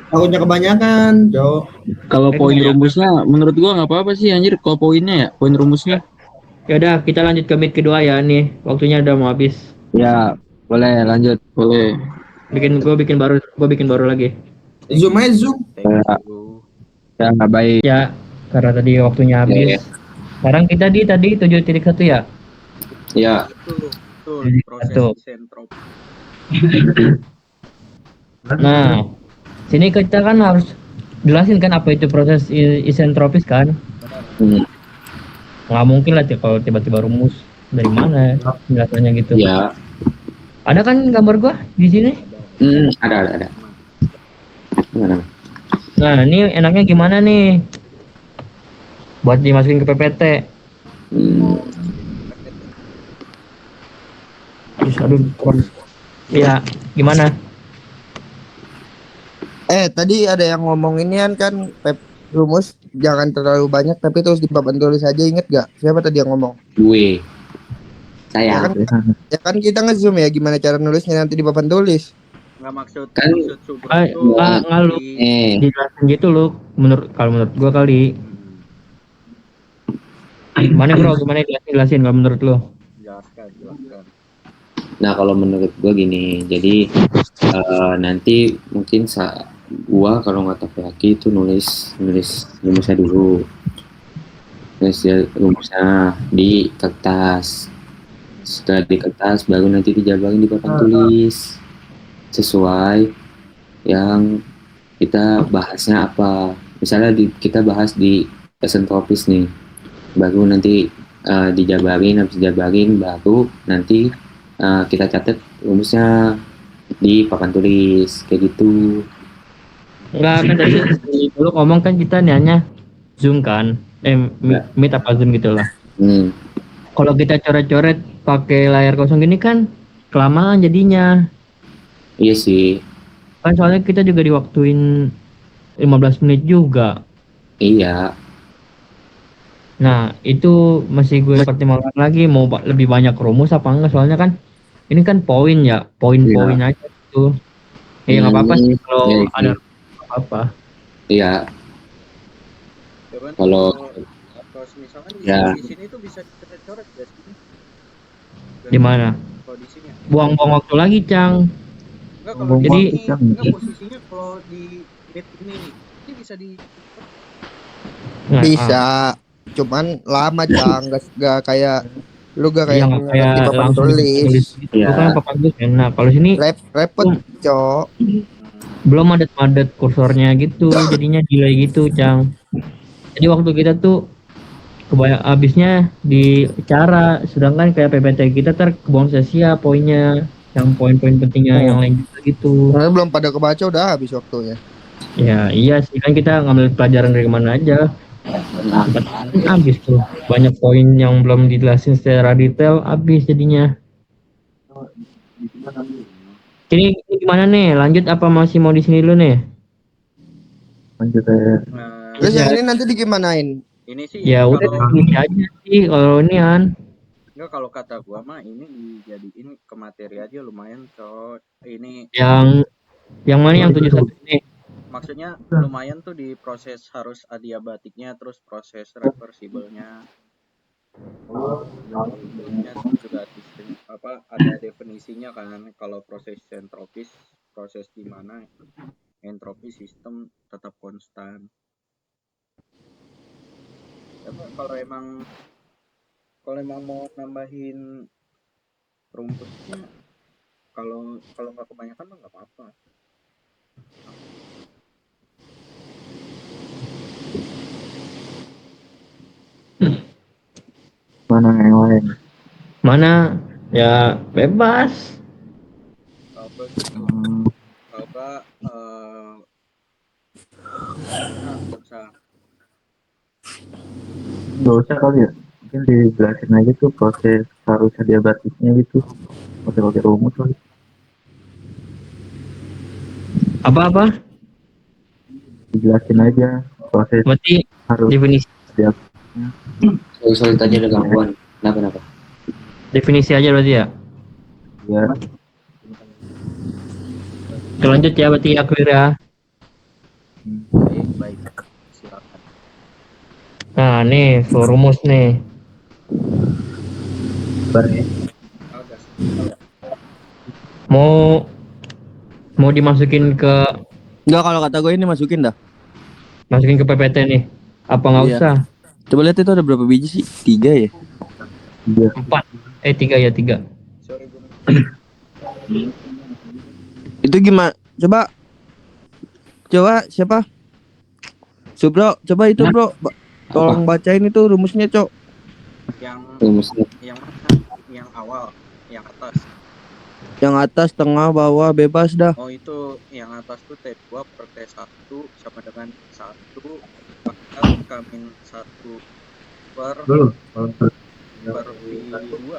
Takutnya kebanyakan, Cok. kalau Eh, poin kebanyakan. rumusnya menurut gua nggak apa-apa sih anjir kalau poinnya ya, poin rumusnya. Ya udah, kita lanjut ke meet kedua ya nih. Waktunya udah mau habis. Ya, boleh lanjut. Boleh. Gue bikin baru lagi. Zoom aja Zoom. Thank Ya, you. ya nggak baik. Ya, karena tadi waktunya Ya, habis. ya. Sekarang kita di tadi 7.1 ya. Ya, Betul proses Satu. isentropi. Nah, sini kita kan harus jelasin kan apa itu proses isentropis kan. Benar. hmm, Nggak mungkin lah kalau tiba-tiba rumus dari mana penjelasannya gitu. ya, Ada kan gambar gua di sini. ada. Mana? Nah, ini enaknya gimana nih? Buat dimasukin ke PPT. Hmm, Terus aduh, ya gimana? Tadi ada yang ngomong ini kan rumus jangan terlalu banyak tapi terus di papan tulis aja, inget gak? Siapa tadi yang ngomong? gue, Ya saya. kan, ya kan kita nge-zoom ya gimana cara nulisnya nanti di papan tulis. Nggak maksud Kan- Subro Ah, itu nggak lu di dijelasin gitu loh. Menurut gua kali. Gimana bro? Gimana jelasin kalau menurut lo? jelaskan. Nah, kalau menurut gue gini, jadi nanti mungkin gua kalau nggak takoyaki itu nulis rumusnya dulu, rumusnya di kertas. Setelah di kertas baru nanti dijabarin di papan tulis sesuai yang kita bahasnya apa. Misalnya kita bahas di esentropis nih, baru nanti habis dijabarin baru nanti kita catat rumusnya di papan tulis kayak gitu. Enggak kan tadi dulu ngomong kan kita nanya Zoom kan. Meet apa Zoom gitu lah. Hmm, Kalau kita coret-coret pakai layar kosong gini kan kelamaan jadinya. iya sih, Kan soalnya kita juga diwaktuin 15 menit juga. iya. Nah, itu masih gue pertimbangkan lagi mau lebih banyak rumus apa enggak soalnya kan ini kan poin ya, poin-poin aja gitu. Ya nggak apa-apa sih kalau Iya, ada apa-apa. iya. Cuman Kalau kalau misalkan ya. di sini tuh bisa dicoret-coret ya sih. Di mana? Kalau di sini ya. Buang-buang waktu lagi, Cang. Enggak kalau di Jadi sini enggak posisinya kalau di meet ini nih. Ini bisa di Nah, Bisa, cuman lama Cang, gak kayak lu gak iya kayak nggak kayak ngetik papan langsung tulis tulis. gitu. Iya. Kan papan tulis enak. Kalau sini Repot, Cok. belum padat kursornya gitu, jadinya delay gitu, Cang. Jadi waktu kita tuh kebanyak habisnya di cara, sedangkan kayak PPT kita kebuang sia-sia poinnya, yang poin-poin pentingnya yang lain juga gitu. Sebenarnya belum pada kebaca udah habis waktunya. Ya iya sih kan kita ngambil pelajaran dari mana aja. Habis tuh banyak poin yang belum dijelasin secara detail, habis jadinya. Ini gimana nih? Lanjut apa masih mau di sini dulu nih? Lanjut aja. Terus Ya, yang ini nanti digimanain? ini sih ya udah kalau gini aja sih kalau ini kan. enggak kalau kata gua mah ini dijadiin ke materi aja lumayan cok. Ini Yang mana yang 71 ini? maksudnya lumayan tuh di proses harus adiabatiknya terus proses reversibelnya. Reversibelnya juga ada definisinya kan kalau proses entropis proses di mana entropi sistem tetap konstan. Tapi kalau emang mau nambahin rumusnya Kalau kalau nggak kebanyakan mah nggak apa-apa. Mana yang lain? Mana? Ya bebas. Kalau nggak gitu, kalau nggak nggak usah. Nggak usah kali ya. Mungkin dijelasin aja tuh proses harus adiabatisnya gitu. Pakai rumus kali. Apa-apa? Dijelasin aja proses Berarti harus definisi Soal tadi ada gangguan. Kenapa? definisi aja berarti ya. ya. Lanjut ya berarti ya clear ya. Baik, silakan. Nah, nih full rumus nih. Barnya. Gas. Mau dimasukin ke Enggak, kalau kata gue ini masukin dah. PPT nih. Apa nggak Iya. usah? Coba lihat itu ada berapa biji sih? 3 ya? 4. 3 ya 3. Sorry Bung. Itu gimana? Coba siapa? Subro, coba itu bro. Tolong bacain itu rumusnya, Cok. Yang Rumusnya. yang mana? Yang awal, yang atas. Yang atas, tengah, bawah, bebas dah. Oh itu yang atas tuh T2 per T1 sama dengan 1 pangkat kamin 1 per Belum. V2.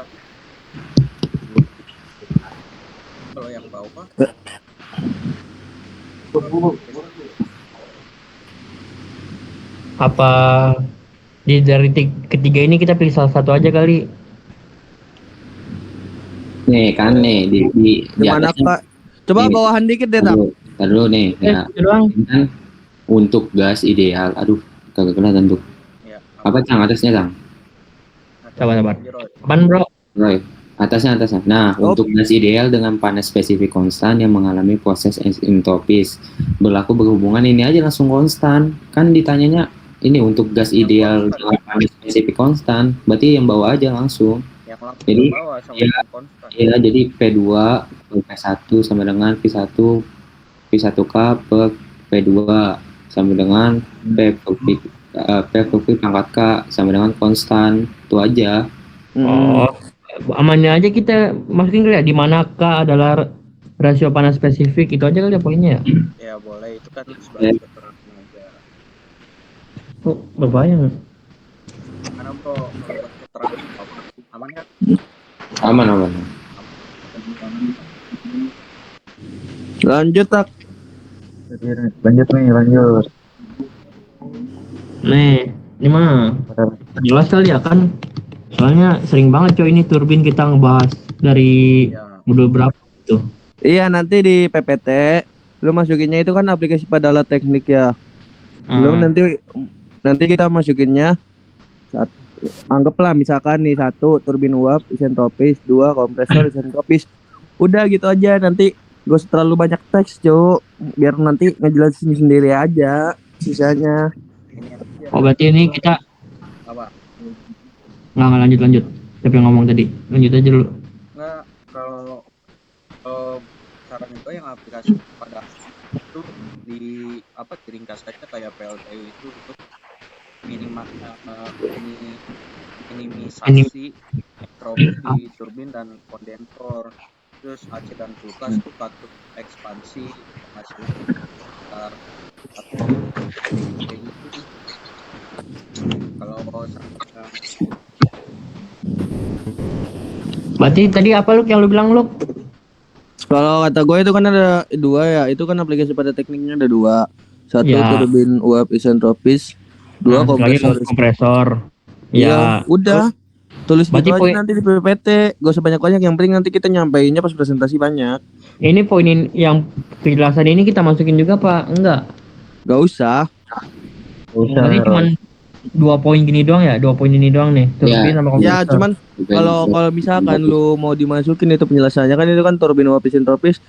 Kalau yang bawah Apa dari ketiga ini kita pilih salah satu aja kali. Nih kan nih di Gimana, atasnya. Kak? Coba Ini. bawahan dikit deh, Tak. Taruh nih ya. Itu doang. Ini kan untuk gas ideal. Aduh, kagak kelihatan tuh. ya. Apa Cang atasnya Cang? Sabar. Lanjut. Apaan bro? Roy, atasnya. Nah, Oh. untuk gas ideal dengan panas spesifik konstan yang mengalami proses isentropis berlaku berhubungan ini aja langsung konstan. Kan ditanyanya ini untuk gas ideal dengan panas spesifik konstan, berarti yang bawah aja langsung. Yang langsung Jadi, ke bawah sama ya, yang konstan. Ya, jadi P2 per P1 sama dengan P1K per P2 sama dengan P per V pangkat K sama dengan konstan. Itu aja. Oh, amannya aja kita masukin kali ya. Di manakah adalah rasio panas spesifik itu aja kali ya poinnya ya. Ya boleh, itu kan sebagai keterangan aja. Oh, berbayang. Karena bro, kalau buat keterangan aman kan? Aman. Lanjut, Tak. Lanjut. Nih, ini mah jelas kali ya kan. Soalnya sering banget coy ini turbin kita ngebahas dari Ya. modul berapa gitu. Iya, nanti di PPT lu masukinnya itu kan aplikasi pada alat teknik ya. Belum nanti kita masukinnya anggaplah misalkan nih 1 turbin uap isentropis, 2 kompresor isentropis. Udah gitu aja, nanti gak usah terlalu banyak teks, Cuk. Biar nanti ngejelasin sendiri aja sisanya. Ini aja. Oh berarti ini kita Apa? nggak lanjut. Siapa yang ngomong tadi? Lanjut aja dulu. Nggak, kalau saran itu yang aplikasi pada itu di apa diringkas aja kayak PLTU itu untuk minimisasi entropis di turbin dan kondensor. Terus AC dan kulkas itu patut ekspansi hasil sekitar kayak gitu. Kalau Berarti tadi apa lu yang lu bilang lu? Kalau kata gue itu kan ada 2 ya, itu kan aplikasi pada tekniknya ada 2. 1 Ya. turbin uap isentropis, 2 kompresor. Iya, Ya, udah. Tulis berarti gitu aja poin- nanti di PPT. Gak usah banyak-banyak, yang penting nanti kita nyampeinnya pas presentasi banyak. ini poin yang penjelasan ini kita masukin juga apa enggak? Gak usah. Berarti cuma 2 poin gini doang ya? 2 poin ini doang nih. Turbin sama kompresor. Ya, cuman kalau misalkan lu mau dimasukin itu penjelasannya kan itu kan turbin uap isentropis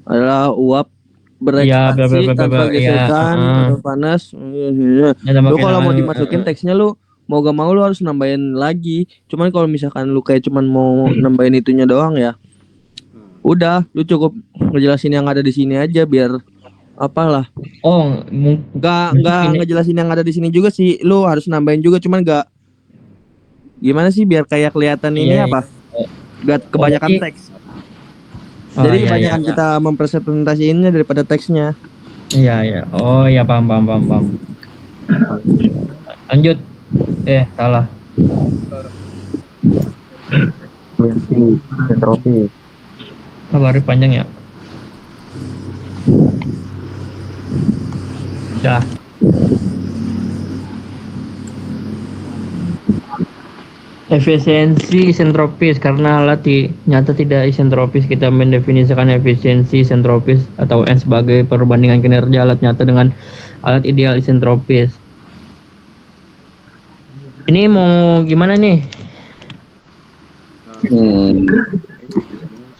adalah uap Iya, berekspansi tanpa gesekan atau panas. Lu kalau mau dimasukin teksnya lu mau gak mau lu harus nambahin lagi. Cuman kalau misalkan lu kayak cuman mau nambahin itunya doang ya, Udah, lu cukup ngejelasin yang ada di sini aja biar apalah. Oh, Nggak ini. ngejelasin yang ada di sini juga sih. Lu harus nambahin juga, cuman nggak gimana sih biar kayak kelihatan ini Iya, apa? Gak kebanyakan berarti- teks. Oh, Jadi iya, kebanyakan iya. kita mempresentasiinnya daripada teksnya. Iya, iya. Oh, iya, paham. Lanjut. Salah. Fluensi, entropis. Baru panjang ya. Dah. Efisiensi isentropis karena alat nyata tidak isentropis, kita mendefinisikan efisiensi isentropis atau N sebagai perbandingan kinerja alat nyata dengan alat ideal isentropis. Ini mau gimana nih? Bingung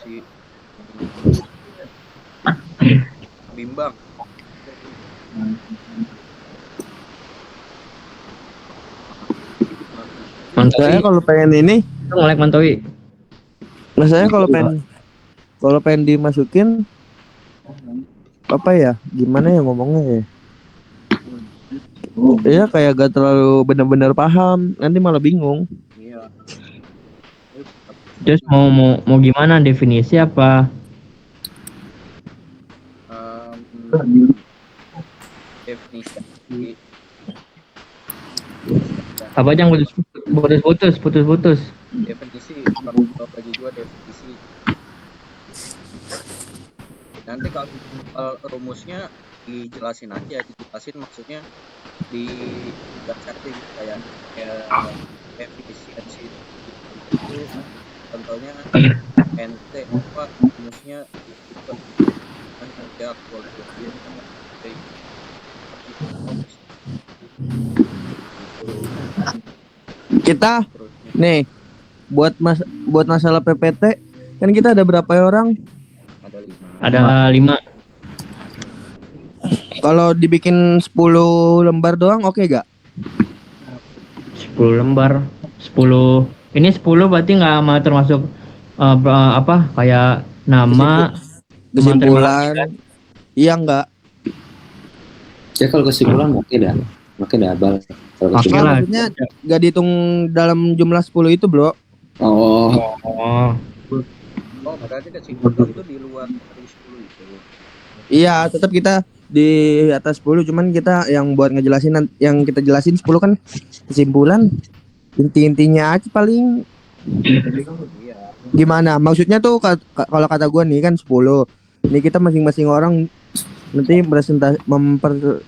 sih. Bimbang. Saya Mantowi, kalau pengen ini, nge-like Mantowi. nah saya kalau pengen dimasukin apa ya? Gimana ya ngomongnya ya? Iya kayak gak terlalu benar-benar paham, nanti malah bingung. Iya. Terus mau gimana, definisi apa? Definisi Apa aja yang putus. definisi kalau bagi gua definisi. Nanti kalau rumusnya dijelasin maksudnya di setting kayak efisiensi itu contohnya NT apa rumusnya itu kan kerja kualitas Kita nih buat masalah PPT kan kita ada berapa orang? ada 5. Ada 5. Kalau dibikin 10 lembar doang oke gak? 10 lembar. 10. Ini 10 berarti nggak sama termasuk apa kayak nama, Kesimpulan. Iya enggak? Ya kalau kesimpulan makin dah abal. Kalau Oke Nah, lah. maksudnya gak dihitung dalam jumlah 10 itu, Bro. Oh, Oh, Berarti kesimpulan itu di luar dari 10 itu. Iya, tetap kita di atas 10, cuman kita yang buat ngejelasin yang kita jelasin 10 kan kesimpulan inti-intinya aja paling. Iya. Gimana? Maksudnya tuh kalau kata gue nih kan 10. Ini kita masing-masing orang nanti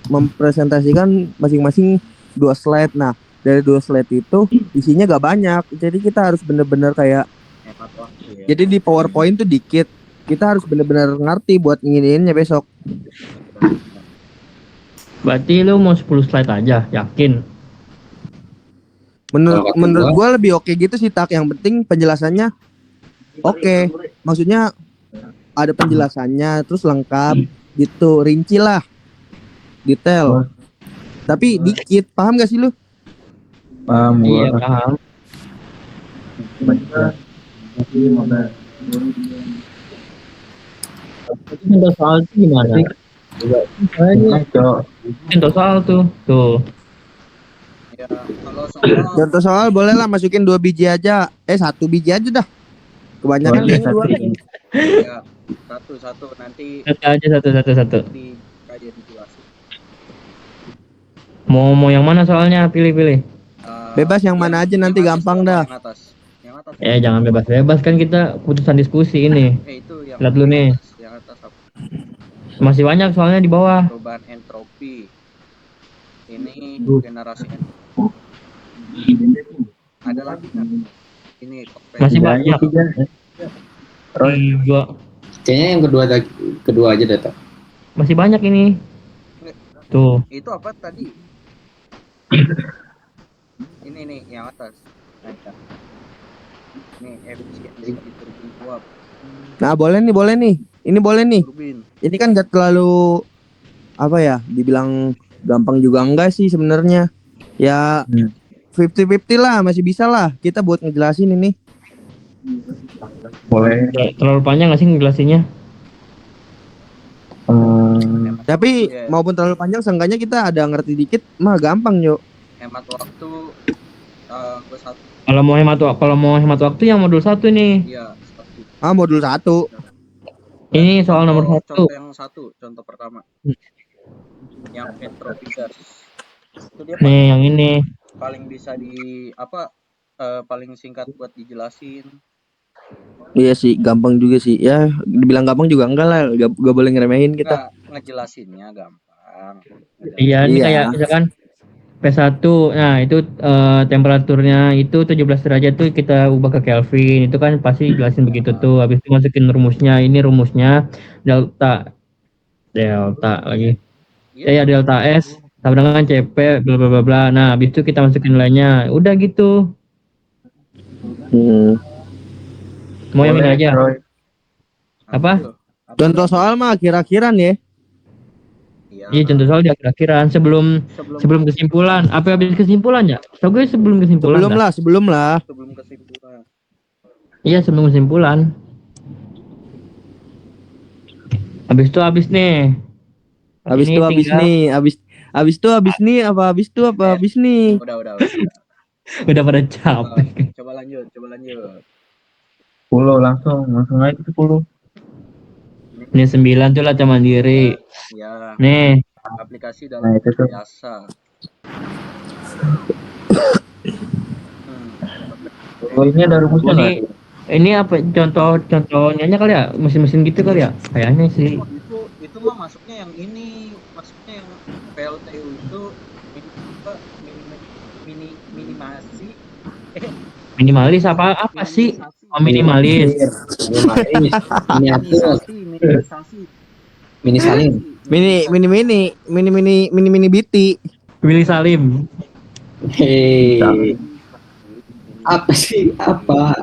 mempresentasikan masing-masing 2 slide. Nah, dari 2 slide itu isinya gak banyak. Jadi kita harus bener-bener kayak Hemat waktu ya. jadi di PowerPoint tuh dikit. Kita harus bener-bener ngerti buat nginiinnya besok. berarti lu mau 10 slide aja, yakin? Menurut gue lebih oke gitu sih, Tak. Yang penting penjelasannya oke. Maksudnya ada penjelasannya terus lengkap gitu, rinci lah, detail. Tapi dikit, paham gak sih lu? Paham Iya, gua. paham. Contoh soal itu gimana? Contoh soal tuh. Ya, kalau soal Contoh soal boleh lah masukin 2 biji aja. 1 biji aja dah. Kebanyakan Boleh, kayaknya 2. ya satu nanti Satu. di kajian dijelasin. Mau yang mana soalnya? Pilih. Bebas yang mana aja nanti atas gampang apa? dah. Yang atas. Jangan bebas kan kita putusan diskusi ini. Itu yang Lihat dulu nih. Yang atas apa? Masih banyak soalnya di bawah. Perubahan entropi. Ini generasi entropi. Ada lagi nggak? Ini Masih banyak. Tiga. kayaknya yang kedua aja data. Masih banyak ini. Tuh. Itu apa tadi? Ini nih yang atas. Ini efisiensi turbin uap. Nah, boleh nih. Ini boleh nih. Turbin. Ini kan gak terlalu apa ya, dibilang gampang juga enggak sih sebenarnya. Ya 50-50 lah, masih bisa lah kita buat ngejelasin ini. Boleh. Terlalu panjang nggak sih ngejelasinnya? Tapi Iya. maupun terlalu panjang, seenggaknya kita ada ngerti dikit mah gampang yuk. Hemat waktu gue satu Kalau mau hemat waktu yang modul 1 nih. iya satu. Modul 1. Ini soal nomor 1. Contoh yang satu, contoh pertama. Yang Petrovigas. Itu dia Nih yang ini. paling bisa paling singkat buat dijelasin. Iya sih, gampang juga sih. Ya, dibilang gampang juga enggak lah, gak boleh ngeremehin kita. Enggak, ngejelasinnya gampang. Iya, ini Iya. kayak misalkan P1, nah itu temperaturnya itu 17 derajat tuh kita ubah ke Kelvin. Itu kan pasti jelasin begitu tuh. Habis itu masukin rumusnya. Ini rumusnya delta lagi. Ya delta S sama dengan CP bla bla bla bla. Nah, habis itu kita masukin nilainya. Udah gitu. Mau yang ini aja. Apa? Contoh soal mah kira-kira nih. Iya, contoh soal di akhir-akhiran sebelum kesimpulan. Apa habis kesimpulan ya? Tahu gue sebelum kesimpulan. Sebelum lah. Sebelum kesimpulan. Iya, sebelum kesimpulan. Habis itu habis nih. Habis itu habis nih. Habis itu habis nih. Udah. Udah pada capek. Coba lanjut. 10 langsung aja ke 10. Ini 9 tuh lacak mandiri. Ya. Nih. Aplikasi dalam itu tuh. biasa. Ini ada rumusnya nggak? Ini apa contohnya kali ya? Mesin-mesin gitu kali ya? Kayaknya sih. Itu mah masuknya yang ini, masuknya yang PLTU itu minimasi. Minimalis apa sih? Oh, minimalis. Mini biti. Willy Salim. Apa sih? Apa,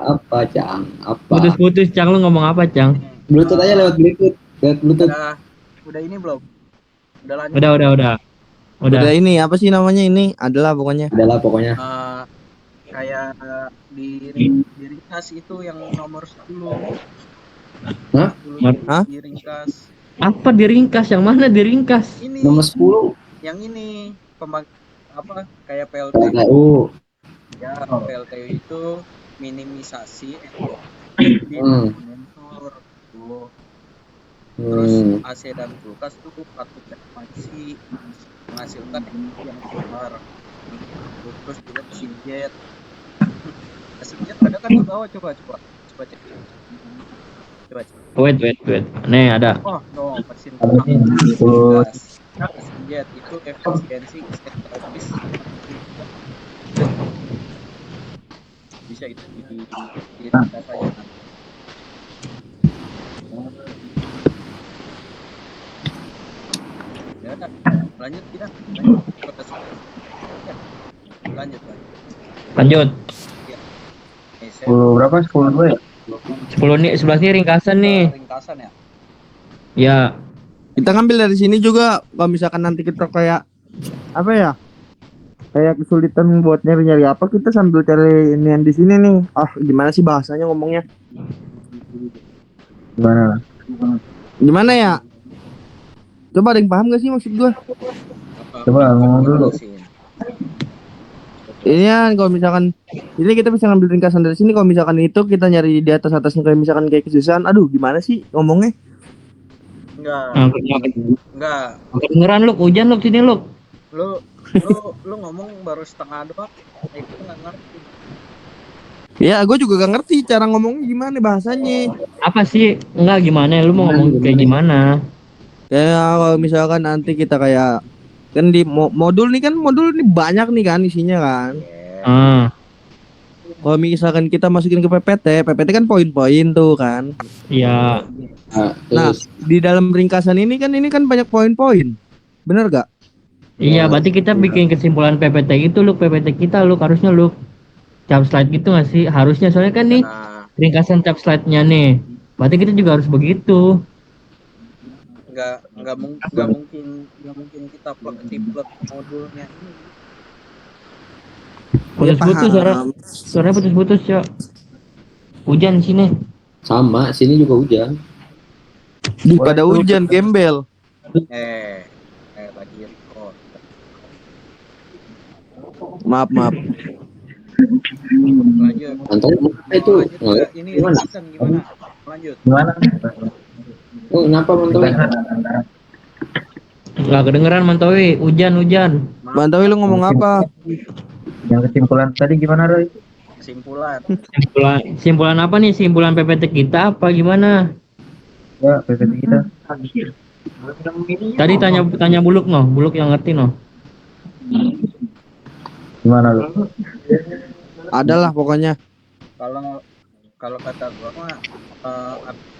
Cang? Apa? Putus-putus, Cang, lu ngomong apa, Cang? Bluetooth aja lewat Bluetooth. Udah ini belum? Udah lanjut. Udah. Udah ini apa sih namanya ini? Adalah pokoknya. Kayak di ringkas itu yang nomor 10. Hah? Diringkas. Apa diringkas? Yang mana diringkas? Ini. Nomor 10. Yang ini kayak PLTU. Ya, PLTU itu minimisasi monitor tuh. Terus AC dan kulkas tuh patut ekspansi menghasilkan energi yang keluar. Terus juga mesin jet. Mesin jet ada kan di bawah, coba cek. Coba. Wait. Nih ada. Oh, no, mesin gas. Mesin jet itu efisiensi habis. Bisa itu di data saja. Ya, lanjut kita. Lanjut. Ya. 10 berapa? 10 ya? 10 nih, 11 nih ringkasan nih. Ringkasan ya? Ya. Kita ngambil dari sini juga kalau misalkan nanti kita kayak apa ya? Kayak kesulitan buat nyari apa, kita sambil cari ini yang di sini nih. Gimana sih bahasanya ngomongnya? Gimana ya? Coba ada yang paham gak sih maksud gua? Coba ngomong dulu. Ini kan kalau misalkan ini kita bisa ngambil ringkasan dari sini, kalau misalkan itu kita nyari di atasnya kayak misalkan kayak kesusahan. Aduh, gimana sih ngomongnya? Enggak. Kedengeran lu, hujan lu sini lu. Lu ngomong baru setengah doang. Itu enggak ngerti. Ya, gue juga gak ngerti cara ngomongnya gimana bahasanya. Apa sih? Enggak gimana? Lu mau ngomong kayak gimana? Kayak kalau misalkan nanti kita kayak kan di modul nih banyak nih kan isinya kan. Kalau misalkan kita masukin ke PPT kan poin-poin tuh kan. Iya. Nah, di dalam ringkasan ini kan banyak poin-poin. Bener gak? Iya, berarti kita bikin kesimpulan PPT itu lu PPT kita lu harusnya lu cap slide gitu nggak sih? Harusnya soalnya kan nih ringkasan cap slide-nya nih. Berarti kita juga harus begitu. Nggak mungkin kita plug modulnya ini. Putus-putus suaranya putus-putus, Cok. Hujan sini. Sama, sini juga hujan. Pada hujan gembel. Lagi record. Maaf. Lanjut. Anton itu Lanjut ke ini gimana? Rictan gimana? Lanjut. Oh, kenapa Mantowi? Nggak kedengeran Mantowi. Hujan. Mantawi lu ngomong apa? Yang kesimpulan tadi gimana, Roy? Kesimpulan. Simpulan apa nih? Simpulan PPT kita apa gimana? Ya, PPT kita. Tadi tanya Buluk no, Buluk yang ngerti no. Gimana lu? Adalah pokoknya. Kalau kata gua mah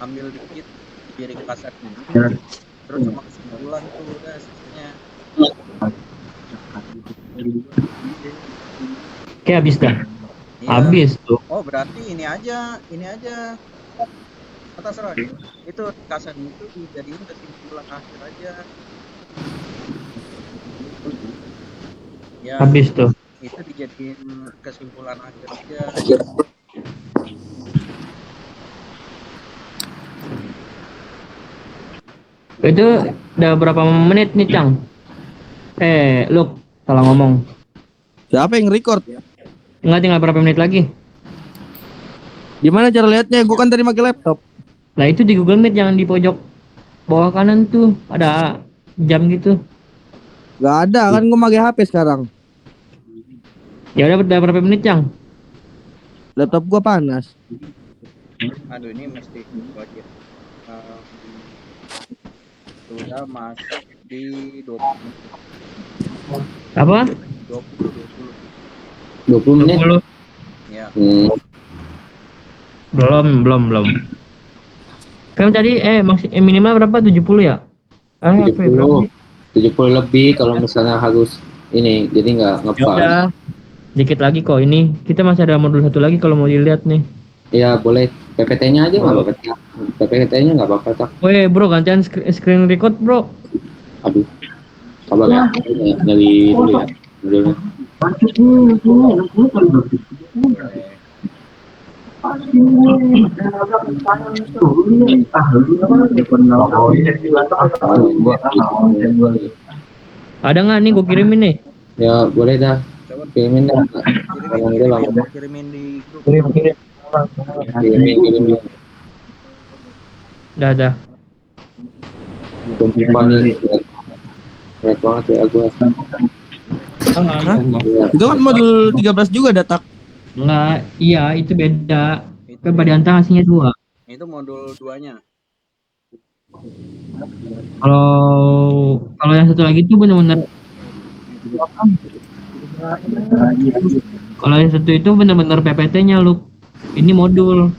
ambil dikit piring kasar ini Ya. terus sama kesimpulan tuh udah sisanya. Kayak habis dah. Iya. Habis tuh. Oh berarti ini aja atas Roy itu kasar itu dijadiin kesimpulan akhir aja ya. Habis tuh. Itu dijadiin kesimpulan akhir aja. Itu udah berapa menit nih, Cang? Luk, salah ngomong. Siapa yang record? Nggak, tinggal berapa menit lagi? Gimana cara lihatnya? Gua kan tadi pakai laptop. Lah itu di Google Meet yang di pojok bawah kanan tuh ada jam gitu. Gak ada kan, gua pakai HP sekarang. Ya udah berapa menit, Cang? Laptop gua panas. Aduh ini mesti wajib sudah masuk di 20 menit. Apa? 20 menit. 20. Ya. Belum. Kan tadi minimal berapa? 70 ya? Apa ya, berapa sih? 70 lebih kalau misalnya harus ini, jadi nggak Ya ngepas. udah. Dikit lagi kok ini. Kita masih ada modul satu lagi kalau mau dilihat nih. Ya boleh PPT-nya aja nggak apa-apa. PPT-nya nggak apa-apa tak. Weh bro, gantian screen record bro. Aduh, sabar ya. Nyari dulu ya. Dulu. Ada nggak nih? Gue kirimin nih. Ya boleh dah. Kirimin dah. Kirimin di grup. Kirimin. Dah. Tumpukan nih. Berat banget ya gue. Ya. Itu kan modul 13 juga datak. Enggak, iya itu beda. Kan pada antara hasilnya 2. Itu modul 2-nya. Kalau yang satu lagi tuh benar-benar kalau yang satu itu benar-benar PPT-nya lu. Ini modul.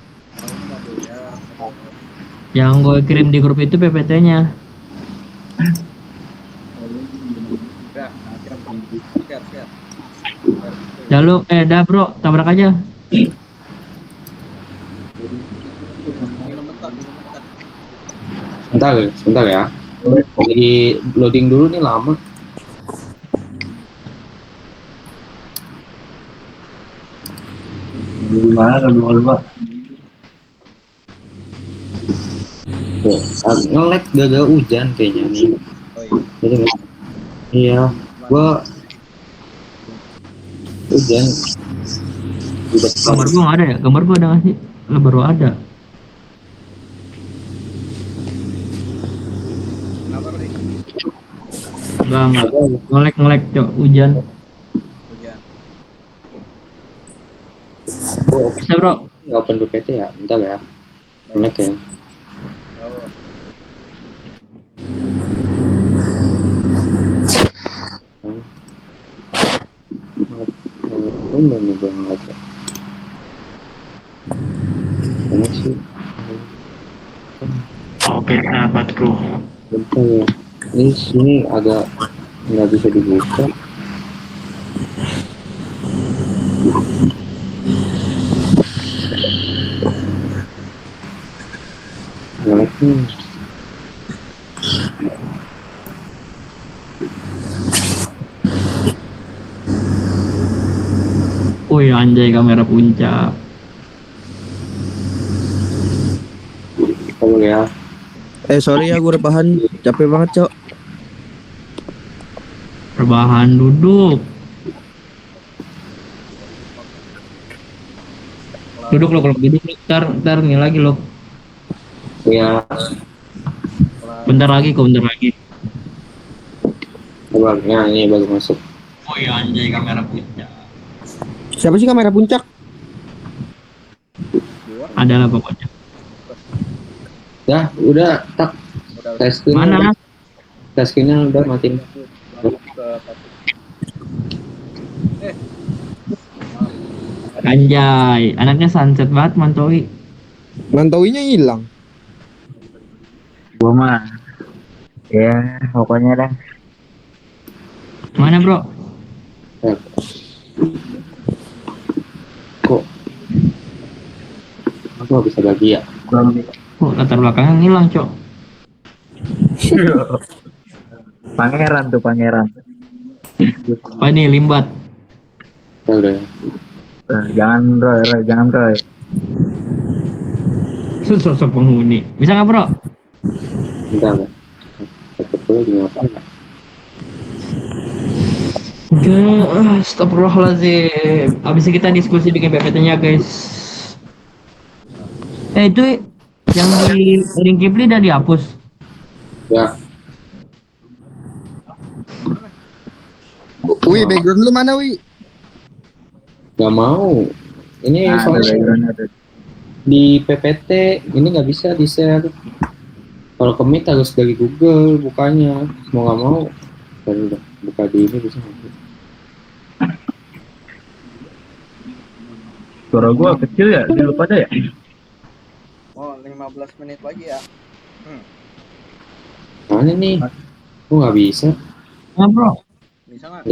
Yang gue kirim di grup itu PPT-nya. Siap. Dah lu, dah bro, tabrak aja. Minum bentar. Sebentar ya. Lagi loading dulu nih lama. Gimana lu? Nge-lag gara-gara hujan kayaknya nih. Jadi iya, gua hujan. Gambar gua nggak ada ya? Gambar gua ada nggak sih? Baru ada. Enggak. Ngelek cok, hujan. Bisa bro. Nggak open PPT ya, bentar ya. Nge-lag ya. Belum banget ya. Ini sih. Oke, sahabatku. Bentar ya. Ini sini agak nggak bisa dibuka. Nge-lag nih. Wih anjay, kamera puncak. boleh ya. Sorry ya, gue rebahan. Capek banget, Cok. Rebahan duduk. Duduk lo, kalau duduk lo, ntar ini lagi lo. Ya, Bentar lagi kok, bentar lagi. nah ini baru masuk. Oh iya anjay, kamera puncak. Siapa sih kamera puncak? Adalah pokoknya. Ya, udah tak tes screen. Mana? Tes screen-nya udah matiin. Anjay, anaknya sunset banget Mantoi. Mantowinya hilang. Gua mah ya pokoknya dah. Mana bro? Kok aku nggak bisa bagi ya? Oh, latar belakangnya ngilang cok. Pangeran tuh pangeran. Apa ini limbat? Ya udah. Jangan Roy, jangan Roy. Sosok penghuni. Bisa nggak bro? Bentar nggak? Cepet dulu gimana? Astagfirullahaladzim. Abis ini kita diskusi bikin PPT-nya guys. Itu yang di link Kipli udah dihapus. Ya, Wih, background lu mana, Wi? nggak mau. Ini Nah, ada soalnya background-nya tuh. di PPT ini nggak bisa di share. Kalau ke Meet harus dari Google bukanya. Mau nggak mau, dan udah buka di ini bisa. Suara gua kecil ya, di lupa ada ya? Oh, 15 menit lagi ya. Mana nih? Aku nggak bisa. Nah bro. Bisa nggak?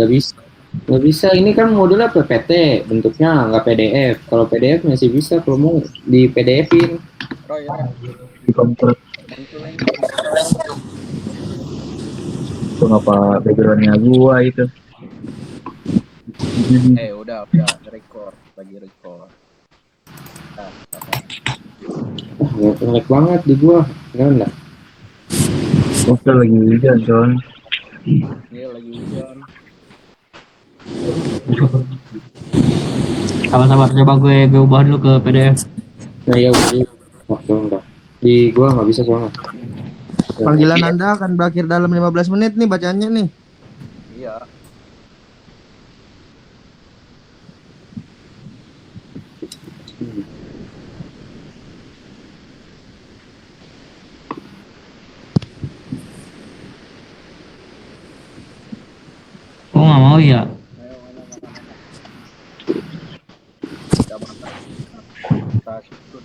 Nggak bisa. Ini kan modulnya PPT bentuknya, nggak PDF. Kalau PDF masih bisa. Kalau mau di PDF-in. Roy, ya. Di komputer Munculin. tuh apa background-nya gua itu. Udah record, lagi record. Nah, Ngelag banget di gua. Enggak. Oke lagi hujan John. Iya lagi hujan. Sabar-sabar, coba gue ubah dulu ke PDF. Nah ya udah. Enggak. Di gua nggak bisa soalnya. Panggilan Anda akan berakhir dalam 15 menit nih bacaannya nih. Iya. Oh nggak mau ya? Ayo, mana. Kita makan. Kita shoot.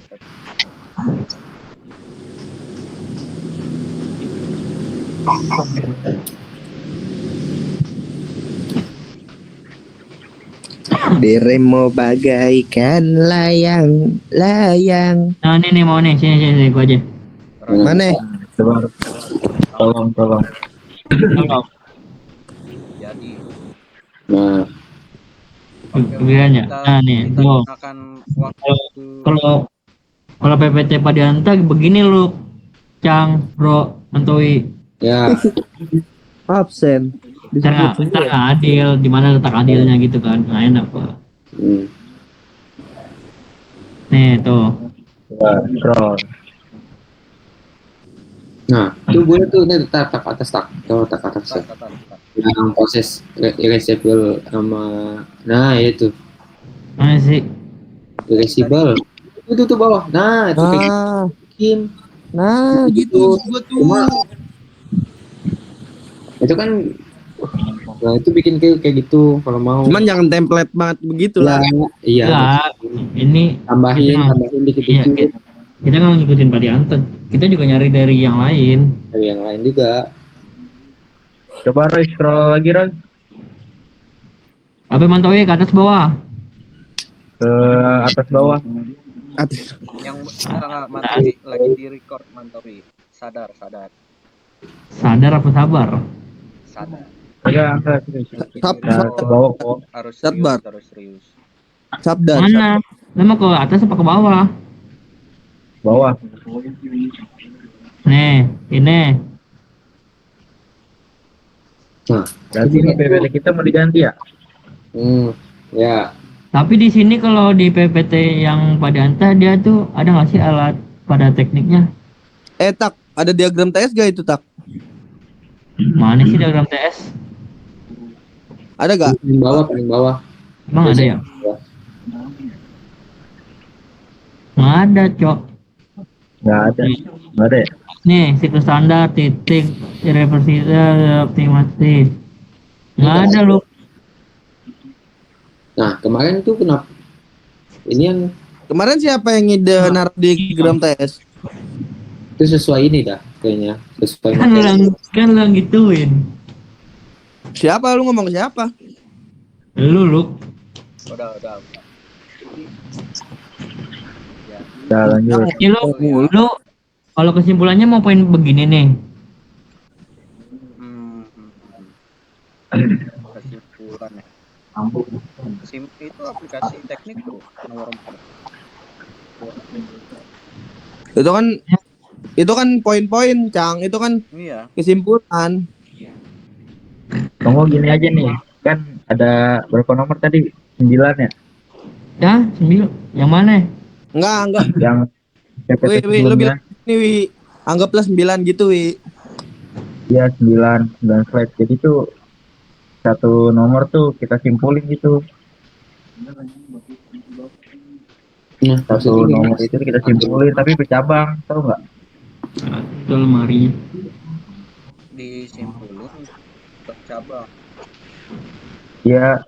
Dirimu bagaikan layang. Nah ini nih mau nih, sini gue aja. Mana? Coba tolong. Tolong. Jadi Nah, Kebiarannya. Nah nih, kita bro. gunakan waktu Kalau PPT Padianta begini lu, Cang, Bro, Mantoi. ya Absen. Ntar nggak adil, di mana letak adilnya gitu kan? Nggak enak kok. Nih tuh. Scroll. Nah, itu boleh tuh nih tak atas tak atas ya. Yang proses irreversible sama nah itu Mana sih? irreversible itu tuh bawah. Nah, itu kayak gitu. Bikin. Nah, gitu. Gua tuh. Cuma itu kan nah itu bikin kayak gitu kalau mau. Cuman jangan template banget begitu lah. Iya. Enggak. Ini Tambahin Iya, dikit-dikit kita nggak ngikutin Padianta. Kita juga nyari dari yang lain. dari yang lain juga. Coba Roy scroll lagi Roy Apa Mantoi ke atas bawah? ke atas bawah. yang enggak Mantowi lagi di record Mantowi. Sadar. Sadar apa sabar? Agak angkat. Nah, ke bawah kok. Harus Sabar. serius. Sabda. Mana? Nama ke atas apa ke bawah? bawah. Nih, ini. Nah, Berarti ini PPT kita mau diganti ya? ya. Tapi di sini kalau di PPT yang pada Anta dia tuh ada nggak sih alat pada tekniknya? Tak, ada diagram TS gak itu tak? Mana sih diagram TS? Ada gak? Paling bawah. Emang ada ya? Nggak ada, Cok. Nggak ada. Nggak ada ya? Nih, siklus standar, titik, irreversible, optimasi. Nggak ada loh. Nah, kemarin tuh kenapa? Ini yang Kemarin siapa yang ngide naruh diagram TS? itu sesuai ini dah kayaknya. Sesuai Kan materi. lo yang gituin. Siapa lu ngomong siapa? Lu. Udah. Udah lanjut. Ya, lu kalau kesimpulannya mau poin begini nih. Kesimpulan ya. Itu aplikasi teknik tuh nomor 4. Itu kan poin-poin, Cang. Itu kan Iya. kesimpulan. Tunggu gini aja nih. Kan ada berapa nomor tadi? 9 ya? Ya, 9. Yang mana? Enggak. Yang PPT Wi, lu sebelumnya. bilang ini, Wi. Anggaplah 9 gitu, Wi. Iya 9 slide. Jadi tuh satu nomor tuh kita simpulin gitu. Nah, Satu maksudnya nomor itu kita simpulin tapi bercabang, tahu nggak? Itu lemari. Disimpulin bercabang. Iya.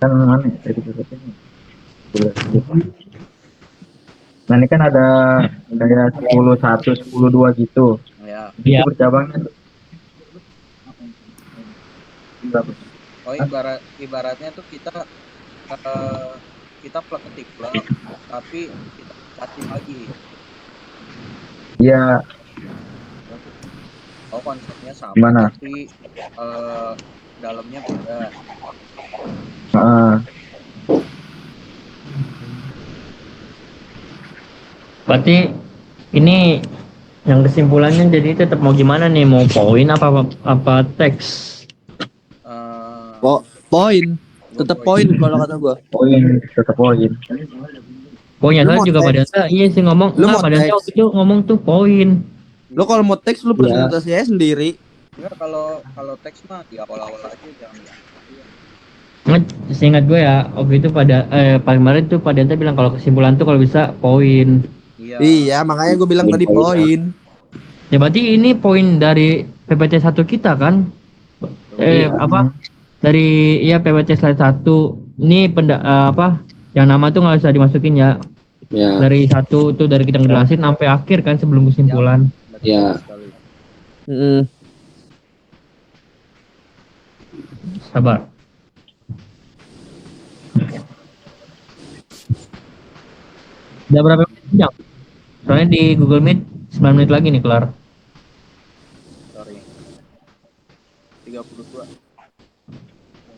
Kan mana ya tadi PPT-nya? Nah ini kan ada kayak 10 1, 10 2 gitu. Ya. Itu bercabangnya. Oh, ibaratnya tuh kita plug ketik plug, tapi kita catin lagi. Iya. Oh, konsepnya sama, Gimana? tapi dalamnya beda. Berarti ini yang kesimpulannya jadi tetap mau gimana nih? Mau poin apa teks? Poin. Tetap poin kalau kata gua. Poin, tetap poin. Poinnya Lu saya mau juga teks? pada Anta iya sih ngomong. Lu Enggak, mau pada Anta teks? waktu itu ngomong tuh poin. Lu kalau mau teks lu presentasinya sendiri. Enggak, kalau teks mah di awal-awal aja jangan. Seingat gue ya, waktu itu kemarin tuh pada Anta bilang kalau kesimpulan tuh kalau bisa poin. Iya, makanya gua bilang tadi poin. Ya berarti ini poin dari PPT 1 kita kan? Dari PPT slide 1. Ini yang nama tuh nggak usah dimasukin ya. Ya. Dari 1 tuh dari kita ngejelasin sampai akhir kan sebelum kesimpulan. Ya. Sabar. Udah berapa menit jam? Soalnya di Google Meet 9 menit lagi nih kelar. Sorry. 32.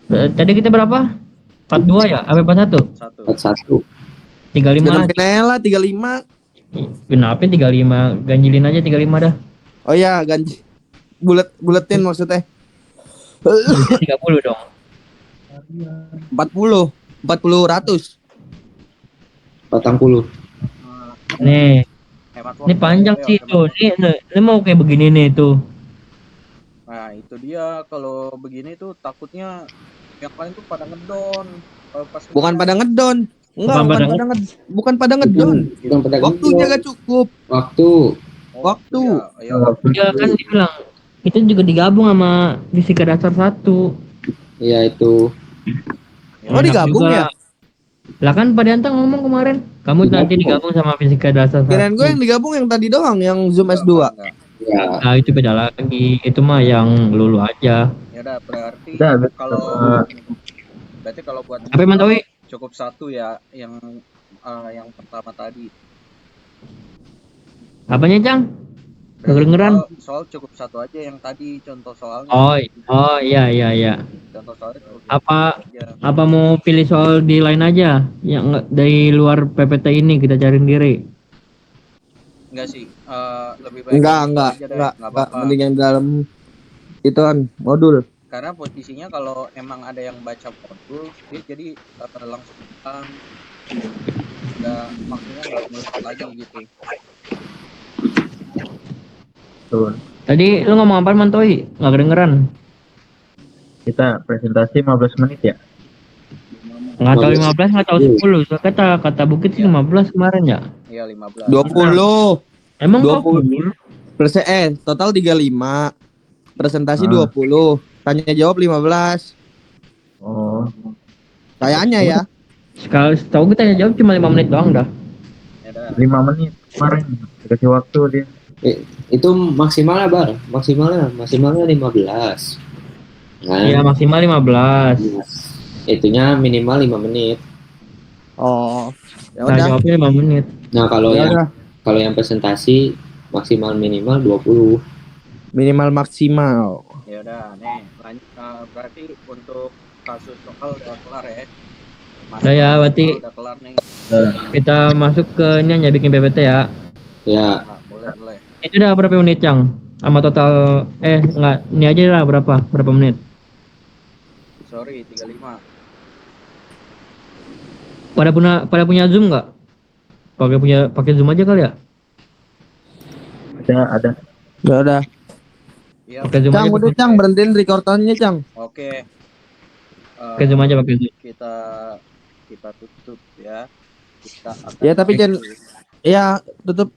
Tadi kita berapa? 42 ya? Apa 41? 41. 35 lah. Penela 35. Kenapa 35? Ganjilin aja 35 dah. Oh iya, ganji. Buletin maksudnya. 30 dong. 40. 40 40. Nih. Ini panjang sih tuh. Ini mau kayak begini nih tuh. Nah, itu dia kalau begini tuh takutnya yang lain tuh pada ngedon. Bukan pada ngedon. Enggak, bukan pada ngedon. Waktunya gak cukup. Waktu. Ya kan dibilang kita juga digabung sama fisika dasar 1. Iya itu. Oh digabung ya? Lah kan Pak Danta ngomong kemarin, kamu nanti digabung sama fisika dasar 1. Kirain gue yang digabung yang tadi doang, yang Zoom S2. Ya. Nah itu beda lagi, itu mah yang lulu aja. Ya udah berarti kalau buat apa Mantawi? Cukup 1 ya yang pertama tadi. Apanya Cang? Kedengeran? Soal cukup 1 aja yang tadi contoh soalnya. Oh iya. Contoh soalnya apa mau pilih soal di lain aja yang dari luar PPT ini kita cari sendiri. Enggak sih, lebih baik Enggak, yang itu enggak, aja deh, enggak, nggak enggak. apa-apa. Mending yang dalam itu kan modul. Karena posisinya kalau emang ada yang baca modul, dia jadi langsung paham, nggak maksudnya nggak ngulik lagi gitu. Tuh, Tadi lu ngomong apa Mantoi? Nggak kedengeran. kita presentasi 15 menit ya. Nggak tahu 15, nggak tahu 10. So, kata Bukit sih Iya. 15 kemarin ya. Iya 15. 20. Emang 20. 20? Total 35. Presentasi Ah. 20. Tanya jawab 15. Oh, Kayaknya ya. Sekali tahu gue tanya jawab cuma 5 menit doang dah. Ya dah. 5 menit kemarin dikasih waktu dia. Itu maksimalnya bar, maksimalnya 15. Nah, Iya maksimal 15. itunya minimal 5 menit. Oh. Ya Nah, udah. jawabnya 5 menit. Nah, Ya udah. kalau yang presentasi maksimal minimal 20. Minimal maksimal. Ya udah, nih lanjut. Berarti untuk kasus soal udah kelar ya. Udah ya, berarti udah kelar nih. kita masuk ke ini aja bikin PPT ya. Ya, Nah, boleh. Itu udah berapa menit, Cang? Sama total enggak, ini aja lah berapa menit? Sorry, 35. Pada punya Zoom enggak? Pakai Zoom aja kali ya? Ada. Ya udah. Iya. Pakai Zoom Cang, aja. udah Cang, berhentiin rekordannya, Cang. Oke. Pakai Zoom aja pakai Zoom. Kita tutup ya. Kita akan Ya, tapi jangan- Ya, tutup